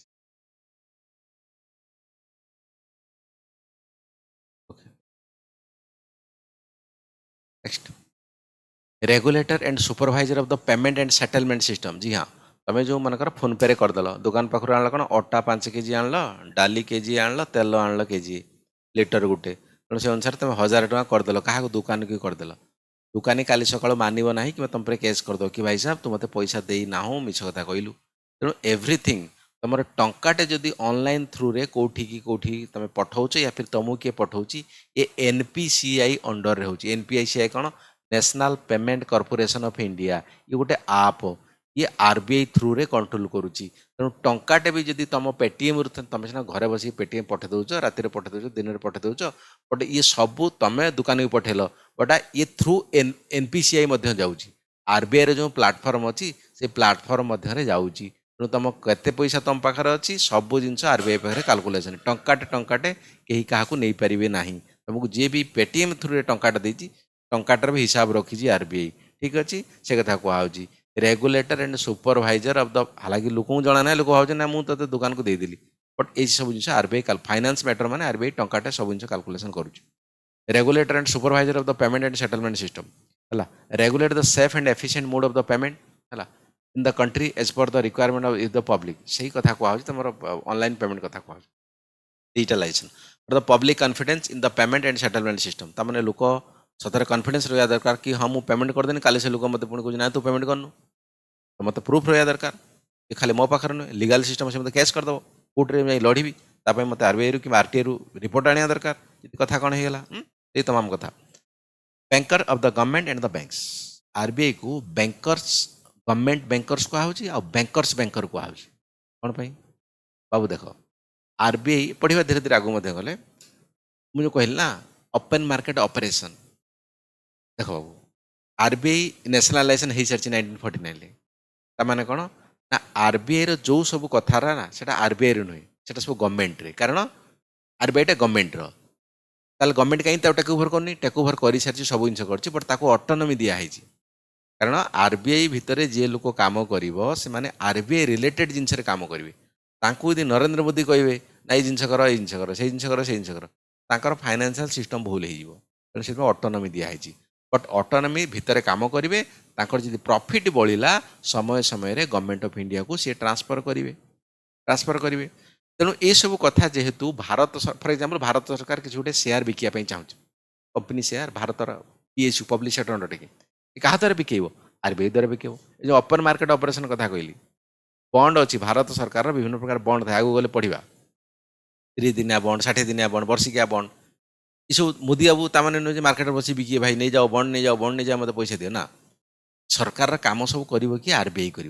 next regulator and supervisor of the payment and settlement system जी हाँ तुम्हें जो मनकर फोन पे करदेल दुकान पाखर आन कौन अटा 5 केजी आन डाली केजी आन तेल आन केजी लिटर गुटे तेणु से अनुसार तुम 1000 टଙ୍କା करदेल क्या दुकान की करदेल दुकानी काली सकाल मानव ना कि तुम पे केस करदे कि भाई साहब तू मत पैसा देना मिछ कथा कहलु तेणु एव्रीथिंग तुम टंकाटे जदि ऑनलाइन थ्रू रे कोठी की कोठी तुम पठाउछ या फिर तुमको किए पठाउछ ये NPCI अंडर रे होची NPCI कौन national payment corporation of India ये गोटे आप ये आरबीआई थ्रू रे कंट्रोल करुच्ची तेणु टंकाटे भी जदि तुम पेटीएम तुम सीना घरे बस पेटीएम पठे दौच राति पठे दौच दिन में पठे दौच बट ये सब तुम दुकान को पठेल बट ये थ्रू NPCI जाऊँगी आरबीआई जो प्लाटफर्म अच्छी से प्लाटफर्म जाऊँगी तेणु तुम केते पैसा तुम पाखे अच्छी सब जिन आरबीआई पाखे काल्कुलेसन टंकाटे कहीं क्या नहीं पारे ना तुमको जी भी पेटीएम थ्रू टंकाटा देती टंकाटार भी हिसाब रखी आरबीआई ठीक अच्छे से कथा कहुच्छी regulator and supervisor of the हालांकि लोक जना ना लोक भाव ना मुझे दुकान को देदेली बट ये सब जिन आरबीआई फाइनेंस मैटर मैंने आरबीआई टंकाटे सब जिन कैलकुलेशन करुच्ची regulator and supervisor of the payment and settlement system है regulate the safe and efficient mode of the payment है in the country as per the requirement of is the public सही कथा कहुच्छी तुम ऑनलाइन पेमेंट कथा कह digitalization the public confidence in the payment and settlement system तमें लोक सतरे कॉन्फिडेंस रहा दरकार कि हाँ मुझे पेमेंट करदेनी काली से लोक मत पुणी कह ना तू पेमेंट करनु तो मत प्रूफ रहा दरकार ये खाली मो पाखे नुहे लीगल सिस्टम से मत केस करदेव कोर्टे में लड़बी मत आरबीआई कि RTI रिपोर्ट आने दरकार जी कथा कौन होगा ये तमाम कथा banker of the government and the banks RBI को बैंकर्स गवर्नमेंट बैंकर्स कहुच्छी बैंकर्स बैंकर कहुच्छी कौन पाई बाबू देख आरबीआई पढ़ा धीरे धीरे आगू गले मुझे कहली ना ओपन मार्केट ऑपरेशन देख बाबू आरबीआई नेशनलाइजेशन हो सारी 1949 ताने कौन ना आरबीआई जो सब कथा ना से आरबीआई नुहे से सब गवर्नमेंट रे कारण आरबीआईटा गवर्नमेंट गवर्नमेंट कहीं टेक ओवर करनी टेक ओवर कर सारी सब जिन कर बट ताको ऑटोनॉमी दिखाई कारण आरबीआई भितर जे लोक काम कर आरबीआई रिलेटेड जिनस काम करेंगे यदि नरेंद्र मोदी कहे ना ये जिनस कर ये जिन कर से जिन कर से जिन कर फाइनेंशियल सिस्टम भूल हो से ऑटोनॉमी दिखाई बट ऑटोनॉमी भितर काम करेंगे जी प्रॉफिट बढ़ला समय समय गवर्नमेंट ऑफ इंडिया को सी ट्रांसफर करेंगे तेणु ये सब कथा जेहेतु भारत फॉर एग्जांपल भारत सरकार किसी गोटे शेयर बिकापी चाहूँ कंपनी शेयर भारतर PSU पब्लिक सेक्टर अंडरटेकिंग क्या द्वारा बिकेब आरबीआई द्वारा बिकेब जो ओपन मार्केट ऑपरेशन कथा कहली बंड अच्छी भारत सरकार विभिन्न प्रकार बंड था आगे गले पढ़ा 30 दिनिया बंड 60 दिनिया बंड वर्षिकिया बंड ये सब मोदी बाबू ताने नुहे मार्केट बस बिकिए भाई नहीं जाओ बंड नहीं जाओ बंड नहीं जाओ मत पैसा दियो ना सरकार काम सब कर कि आरबीआई कर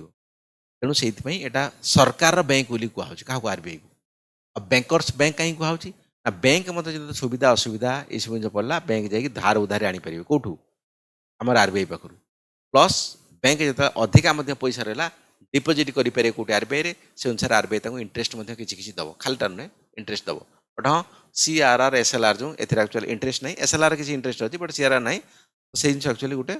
तेणु से यहाँ सरकार बैंक बोली कहुच्छी क्या आरबीआई को बैंकर्स बैंक कहीं कहुच्छी ना बैंक मत जो सुविधा असुविधा ये सब जिन पड़ा बैंक जाकि धार उधार आनीपर कौटू आम आरबीआई पाखु प्लस बैंक जो अधिका पैसा रहा डिपोजिट करेंगे कौटे आरबीआई से अनुसार आरबीआई इंटरेस्ट किसी दब खालीटा नुहे इंटरेस्ट दब बट हाँ CRR SLR जो एक्चुअली इंटरेस्ट नहीं SLR किसी इंटरेस्ट अच्छी बट CRR नहीं से जिन एक्चुअली गोटे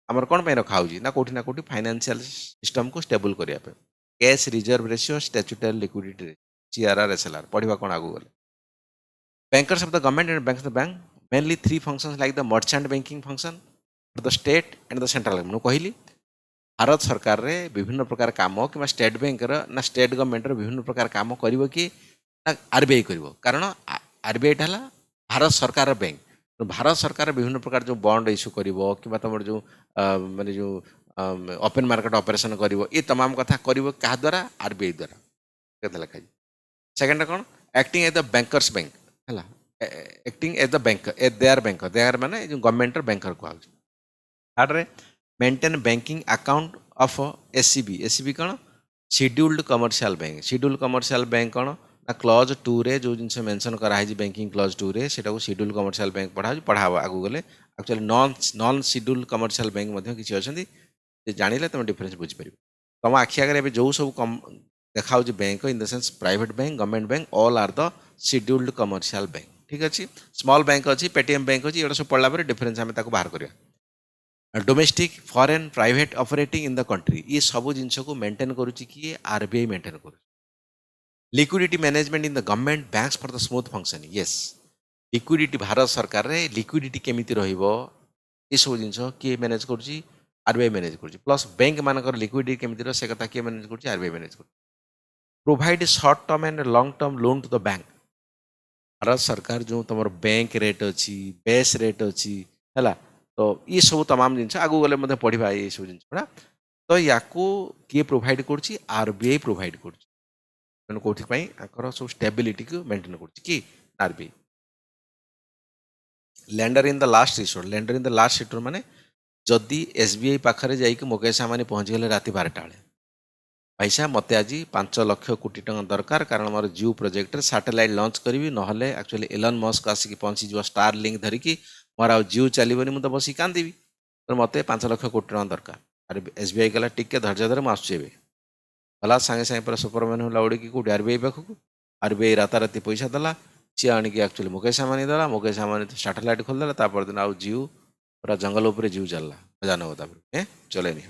आमर कौन रखा ना कौटी फाइनेंशियल सिस्टम को स्टेबल करने cash reserve ratio statutory liquidity ratio CRR SLR पढ़ा कौन आगू गले bankers of the government and banks of the bank mainly three functions like the merchant banking function for the state and the central government कहली भारत सरकार रे विभिन्न प्रकार काम कि स्टेट बैंक ना स्टेट गवर्नमेंट विभिन्न प्रकार काम करिवो कि ना आरबीआई करिवो कारण आरबीआई टा भारत सरकार बैंक तो भारत सरकार विभिन्न प्रकार जो बॉन्ड इश्यू करिवो कि तुम जो माने जो ओपन मार्केट ऑपरेशन करिवो ये तमाम कथा करिवो कहा द्वारा आरबीआई द्वारा केते लिखा सेकंड कौन acting as the bankers bank है एक्टिंग एज द बैंक ए देयर माने जो गवर्नमेंट बैंकर को थर्ड रे maintain banking account of SCB SCB कौन शेड्यूल्ड कमर्शियल बैंक कौन ना क्लॉज 2 रे जो जिनस मेंशन करा है बैंकिंग क्लॉज 2 रे सेटा को शेड्यूल्ड कमर्शियल बैंक पढ़ा आगू गले actually non scheduled commercial bank मध्ये किछि अछंती जे जानिले तुम डिफरेंस बुझि परिबो तुम आखि आगे एबे जो सब देखा bank in the sense private bank government bank all are the scheduled commercial bank ठीक अच्छे स्मॉल बैंक अच्छी पेटीएम बैंक अच्छी ये सब पढ़ला डिफरेंस आम बाहर करवा domestic foreign private operating in the country ये सब जिन को मेंटेन करुच्ची किए आरबीआई मेंटेन कर liquidity management in the government banks for the smooth function yes liquidity Bharat सरकार रे लिक्विडिटी केमिति रहिबो ये सब जिन किए मैनेज करुच्ची आरबीआई मैनेज करुच्ची प्लस बैंक मानकर लिक्विडिटी केमिति रह से कथा किए मैनेज करुच्ची आरबीआई मैनेज कर provide short term and long term loan to the bank Bharat सरकार जो तुम बैंक रेट अच्छी बेस रेट अच्छी है तो ये सब तमाम जिन आगू गले मतलब पढ़ा ये सब जिन तो या किए प्रोवाइड कर आरबीआई प्रोवाइड कर कौटिपाई सब स्टेबिलिटी को मेंटेन कर RBI lander in the last resort माने जदि एसबीआई पाखरे जाइए मुकेश आंबानी पहुँचीगले राति 12टा बेले पैसा मत आज 5 लाख कोटी टका दरकार कारण मोर जियो प्रोजेक्ट रे सैटेलाइट लॉन्च करी ना एक्चुअली एलन मस्क आसिक पहुँची जो स्टार लिंक धरिकी मोर आ जियो चलनी मुझे बस कांदी तो मत 5 लाख कोटी टका दरकार अरे एसबीआई कहला टिके धैर्य धर मुझे गला सागे सागे पूरा सुपरमैन होला उड़ी कौटी आरबीआई पाखक आरबीआई राताराति पैसा देला सी आणिकी एक्चुअली मुकेश आंबानी देला मुकेश आंबानी तो सैटेलाइट खोलदेला तापर दिन आउ जियो पूरा जंगल उपरे जियो चलला मजा नब चलेनी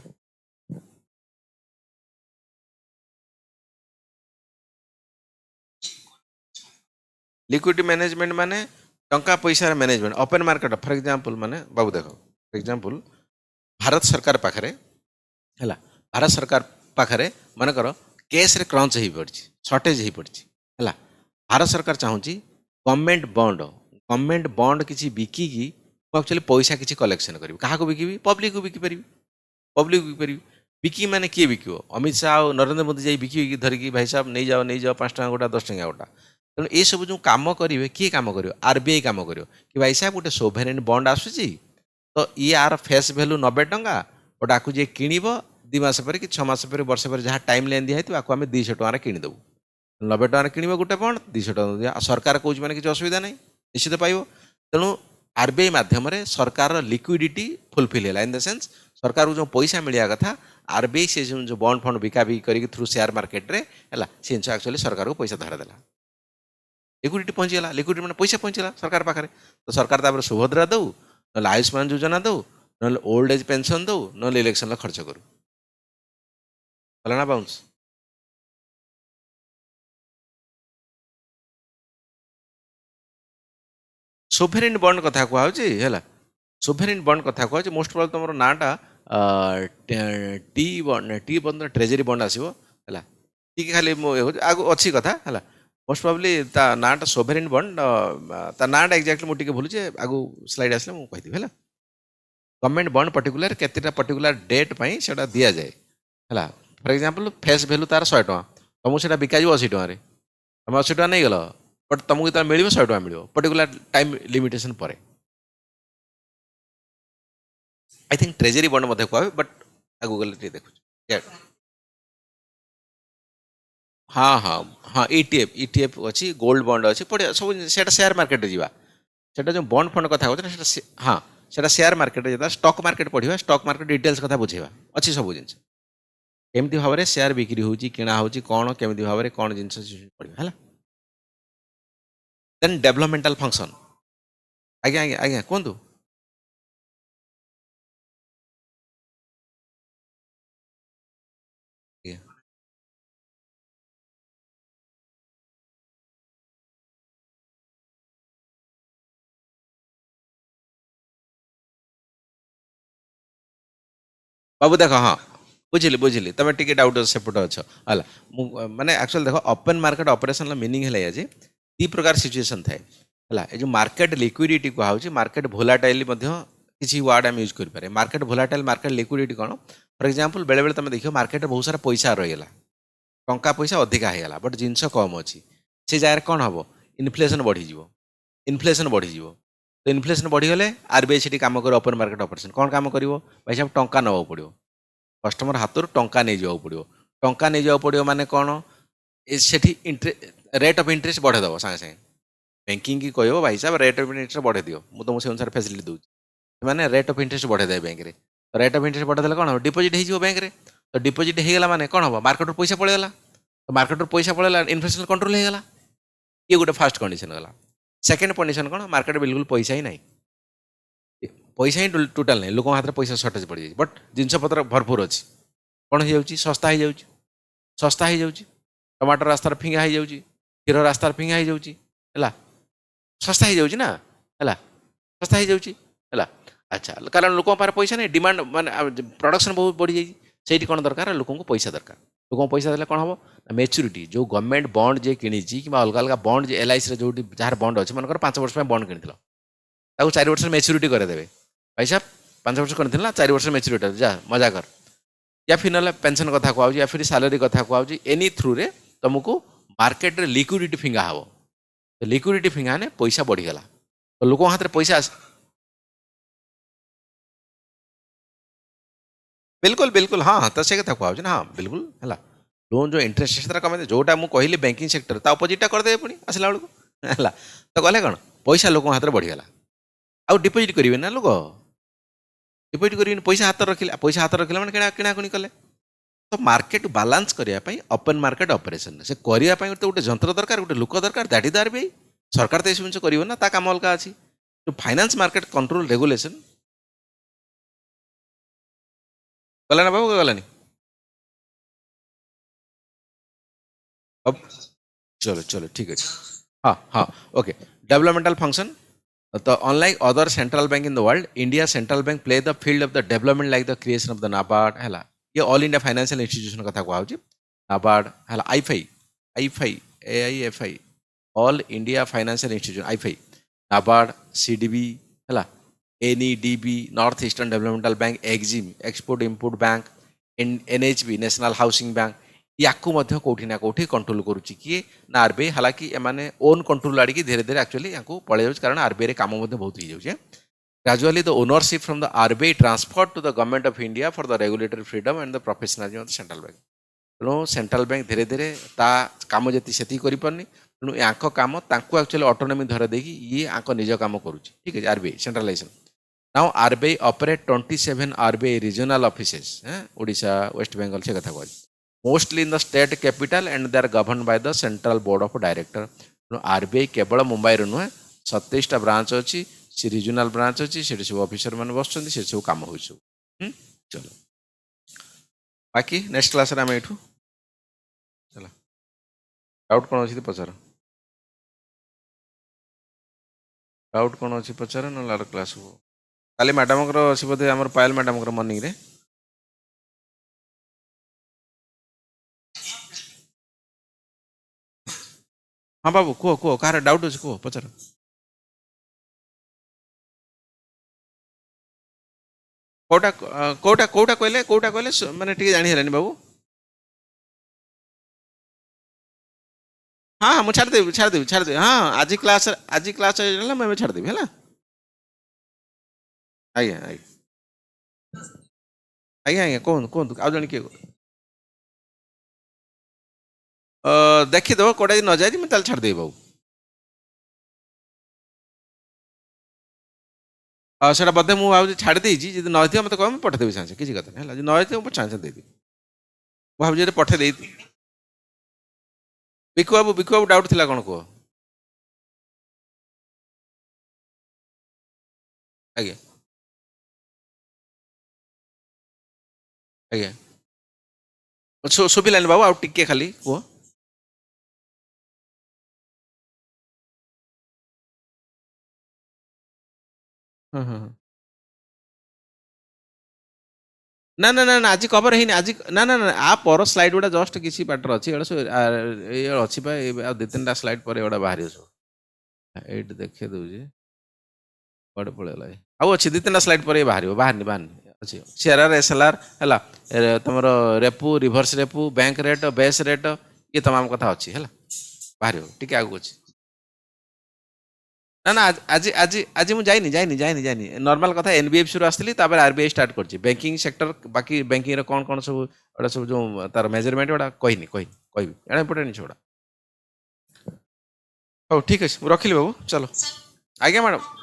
लिक्विडिटी मैनेजमेंट माने टंका पैसा management open market for example माने बाबू देखो फॉर एग्जांपल भारत सरकार पाखरे है भारत सरकार पाखरे मन कर कैश रे क्रंच हो पड़ी शॉर्टेज हो पड़ी है भारत सरकार चाहूँगी गवर्नमेंट बॉन्ड किसी बिकिकी एक्चुअली पैसा किसी कलेक्शन करी क्या बिकबी पब्लिक को बिकी पारि बिकी मैंने किए बिकब अमित शाह और नरेंद्र मोदी जाई बिकी धरिकी भाई साहब नहीं जाओ 5 टଙ୍କା गोटा 10 टଙ୍କା गोटा तेणु ये सब जो कम करेंगे किए कम कर आरबीआई कम कर कि भाई साहब गोटे सोभरेन बॉन्ड आसूसी तो ये आर फेस भैल्यू 90 टଙ୍କା गोटे आपको जी किणव 2 मास पर कि 6 मास पर वर्ष पर जहाँ टाइम लेन दिखाई आपको आम 200 टଙ୍କା किणदेव 90 टଙ୍କା किणव गोटे बॉन्ड 200 टଙ୍କା दिया सरकार कौच मैंने किसी असुविधा नहीं निश्चित पाइब तेणु आरबीआई माध्यम सरकार लिक्विडिटी फुलफिल है इन द सेंस सरकार को जो पैसा मिलवा कथा आरबीआई से जो बॉन्ड फंड बिका बिकी कर थ्रू शेयर मार्केट रे है सी जिन एक्चुअली सरकार को पैसा धरादेला लिक्विडिटी पहुँचीगला लिक्विडिटी मैंने पैसा पहुँचला सरकार पाखे तो सरकार तापर सुभद्रा दौ ना आयुष्मान योजना दौ ना ओल्ड एज पेंशन दौ ना इलेक्शन खर्च करू ना बाउंस सोभरेन बॉन्ड कथा कहुच्छे है सोभरेन बॉन्ड कथा कहुच्छे मोस्ट प्रोबेबली तुम नाटा टी बॉन्ड ट्रेजरी बॉन्ड आसो है टी खाली आगु अच्छी कथा है मोस्ट प्रोबेबली ता नाटा सोभरेन बॉन्ड ता नाटा एक्जाक्टली मुझे भूलुचे आगु स्लाइड आसले मुझे कहीदेवी है गवर्नमेंट बॉन्ड पर्टिकुलर केतेटा पर्टिकुलर डेट पाई सेटा दिया जाए है फॉर एग्जांपल फेस वैल्यू तार 100 टଙ୍କା तुमको सेटा बिका 80 टଙ୍କା तुम 80 टଙ୍କା नहीं गल बट तुमको जो मिल 100 टଙ୍କା मिल पर्टिकुलर टाइम लिमिटेशन पर आई थिंक ट्रेजरी बॉन्ड मध्य कह बट आगु गले देखो हाँ हाँ हाँ ईटीएफ अच्छी गोल्ड बॉन्ड अच्छी पड़े सब शेयर मार्केट जावा सेटा जो बॉन्ड फंड कथा कहते हाँ सेटा शेयर मार्केट जाता स्टॉक मार्केट पढ़ा स्टॉक मार्केट डिटेल्स कथा बुझेगा अच्छी सब जिन केमती भाव में शेयर बिक्री हो किणा हो कौन केमती भाव में कौन जिन पढ़ा है देन डेवलपमेंटल फंक्शन आज्ञा आज्ञा आज्ञा कहतु बाबू देख हाँ बुझिली बुझिली तुम टे डाउट सेपट अच्छ है मैंने एक्चुअली देख ओपन मार्केट ऑपरेशन मीनिंग है जे दी प्रकार सिचुएशन थाए है जो मार्केट लिक्विडिटी कहुच्छे मार्केट भोलाटाइल किसी वार्ड आम यूज करें मार्केट भोलाटाइल मार्केट लिक्विडिटी कौन फॉर एग्जांपल बेले बेले तुम देखो मार्केट बहुत सारा पैसा रहीगला टंका पैसा अधिका होगा बट जिनस कम अच्छी से जगह कौन हम इनफ्लेशन बढ़ीज इनफ्लेशन बढ़ीज तो इनफ्लेशन बढ़ीगले आरबीआई से कम कर ओपन मार्केट ऑपरेशन कौन कम कर भाई साहब टंका नवा पड़ो कस्टमर हाथ टंका नहीं जावा पड़ो टंका नहीं जावा पड़ो माने कौन से रेट ऑफ इंटरेस्ट बढ़ेदेव सागे सागे बैंकिंग की कह भाई साहब रेट ऑफ इंटरेस्ट बढ़े दियो मुझे तुमको से अनुसार फैसिलिटी दूसरी मैंने रेट ऑफ इंटरेस्ट बढ़ेदे बैंक में रेट ऑफ इंटरेस्ट बढ़ेदे कौन हम डिपोजिट हो बैंक में तो डिपोजिट होगा माने कौन हम मार्केट पैसा पड़ेगा तो मार्केट पैसा पड़ेगा इन्फ्लेशन कंट्रोल होगा ये गोटे फास्ट कंडीशन गला सेकेंड कंडीशन कौन मार्केट बिल्कुल पैसा ही नहीं पैसा ही टोटाल नहीं लोक हाथ में पैसा सर्टेज पड़ जाए बट जिनपतर भरपूर अच्छी कौन हो सस्ता हो सस्ता हो टमाटर रास्तार फिंगा हो क्षीर रास्तार फिंगा हो सस्ता हो जाऊँ ना है सस्ता हो जाऊँ अच्छा कारण लोक पार पैसा नहीं डिमांड माने प्रोडक्शन बहुत बढ़ी जाइए से कौन दरकार लोक पैसा दरकार लोक पैसा देले कौन हम मेच्यूरीटी जो गवर्नमेंट बॉन्ड जे कि अलग अलग बॉन्ड जे एलआईसी जो जार बॉन्ड अच्छे मनकर 5 वर्ष बॉन्ड किनी 4 वर्ष मेच्यूरीटी करदेवे भाई साहब 5 वर्ष कर ना 4 वर्ष मेच्यूरीटी जा मजा कर या फिर ना पेंशन कथा कहूँ या फिर सालारी कथा कहूँ एनी थ्रू रे तुमको मार्केट रे लिक्विडिटी फिंगा हम तो लिक्विडिटी फिंगा ने पैसा बढ़ीगला तो लोक हाथ में पैसा बिल्कुल बिल्कुल हाँ हाँ तो से कथा कहूँ ना हाँ बिल्कुल है लोन जो इंटरेस्ट कम जोटा मुझे कहली बैंकिंग सेक्टर ता अपोजिटा करदे पुणी आसला बेलू है तो गले कौन पैसा लोक हाथ में बढ़ीगला आउ डिपोजिट करेंगे ना लोक डिपोजिट करेंगे पैसा हाथ रखिला मैंने किणाकुणी कले तो मार्केट बालांस करने ओपन मार्केट ऑपरेशन से करने तो गोटे जंत्र दरकार गोटे लोक दरकार दैट इज द आरबीआई सरकार तो ये जिन कर ना ता काम अलग अच्छी जो फाइनेंस मार्केट कंट्रोल रेगुलेशन गला ना बाबू गलानी अब चलो चलो ठीक है हाँ हाँ ओके डेवलपमेंटल फंक्शन तो unlike other central bank in the world India central bank play the field of the development like the creation of the NABARD है ये ऑल इंडिया फाइनेंशियल इंस्टीट्यूशन कथा कहूँ नाबार्ड है AIFI AIFI AIFI all India financial institution AIFI NABARD SIDBI है NEDB north eastern developmental bank EXIM export import bank NHB national housing bank या कौटी ना कौटी control करुच्ची किए ना आरबीआई हालांकि एमाने ओन कंट्रोल आड़िकी धीरे धीरे एक्चुअली या पड़े जाऊँ कारण आरबीआई काम बहुत हो जाए gradually the ownership from the RBI transfer to the government of India for the regulatory freedom and the professionalism of the central bank तेणु सेंट्रल बैंक धीरे धीरे ता काम जी से करनी तेणु या काम एक्चुअली ऑटोनॉमी धर देकी ये आंक निज काम करुच्ची ठीक है RBI centralization now RBI operate 27 RBI regional offices Odisha West Bengal से कथा कहूँ mostly in the state capital and they are govern by the central board of director तेणु आरबीआई केवल मुंबई नुहे 27टा ब्रांच अच्छी से रिजनल ब्रांच अच्छी से सब ऑफिसर मैंने बस सब कम हो चलो बाकी नेक्स्ट क्लास आम यू चला डाउट कौन अच्छी पचार डाउट कौन अच्छी पचार ना आर क्लास हो काली मैडम अच्छी बोधे आम पायल मैडम मर्निंग रे हाँ बाबू कह कह डाउट अच्छे कह पचार कौटा कौटा कौटा कहले मैंने टी जानी है बाबू हाँ हाँ मुझे छाड़देवी हाँ आज क्लास मुझे छाड़देवी है आज्ञा आज्ञा आज्ञा आज्ञा कहतु आउ जन किए देखीदेव कौटा न जाए मुझे छाड़देवी बाबू सेटा बोधे मुझे छाड़ी देजी जी न मत कह पठेदेवी सागे किसी कथा नहीं है न सागे देदेवी भाई पठे बिकु बाबू डाउट थी कौन कह आज्ञा आज्ञा शुभिलानी बाबू आउ टिके खाली कह हाँ हाँ ନା ନା ନା ନା ଆଜି କଭର ହେଇନି ଆଜି ନା ନା ନା ଆ ପର ସ୍ଲାଇଡ୍ ଗୁଡ଼ା ଜଷ୍ଟ କିଛି ବାଟର ଅଛି ଏଗୁଡ଼ା ସବୁ ଏଇ ଅଛି ବା ଆଉ ଦୁଇ ତିନିଟା ସ୍ଲାଇଡ୍ ପରେ ଏଗୁଡ଼ା ବାହାରିବ ସବୁ ଏଇଠି ଦେଖେଇ ଦେଉଛି କୁଆଡ଼େ ପଳେଇଲା ଆଉ ଅଛି ଦୁଇ ତିନିଟା ସ୍ଲାଇଡ୍ ପରେ ବାହାରିବ ବାହାରିନି ବାହାରିନି ଅଛି ସିଆର୍ଆର୍ ଏସ୍ଏଲ୍ଆର୍ ହେଲା ତମର ରେପୁ ରିଭର୍ସ ରେପୁ ବ୍ୟାଙ୍କ ରେଟ୍ ବେସ୍ ରେଟ୍ ଇଏ ତମାମ କଥା ଅଛି ହେଲା ବାହାରିବ ଟିକେ ଆଗକୁ ଅଛି ନା ନା ଆଜି ଆଜି ଆଜି ମୁଁ ଯାଇନି ନର୍ମାଲ କଥା ଏନବିଏଫସିରୁ ଆସିଥିଲି ତାପରେ ଆରବିଆଇ ଷ୍ଟାର୍ଟ କରିଛି ବ୍ୟାଙ୍କିଂ ସେକ୍ଟର ବାକି ବ୍ୟାଙ୍କିଂର କ'ଣ ସବୁ ଏଗୁଡ଼ା ସବୁ ଯେଉଁ ତାର ମେଜରମେଣ୍ଟ ଗୁଡ଼ା କହିବି ଏଇଟା ଇମ୍ପୋର୍ଟାଣ୍ଟ ଜିନିଷ ଗୁଡ଼ା ହଉ ଠିକ୍ ଅଛି ମୁଁ ରଖିଲି ବାବୁ ଚାଲ ଆଜ୍ଞା ମ୍ୟାଡ଼ାମ୍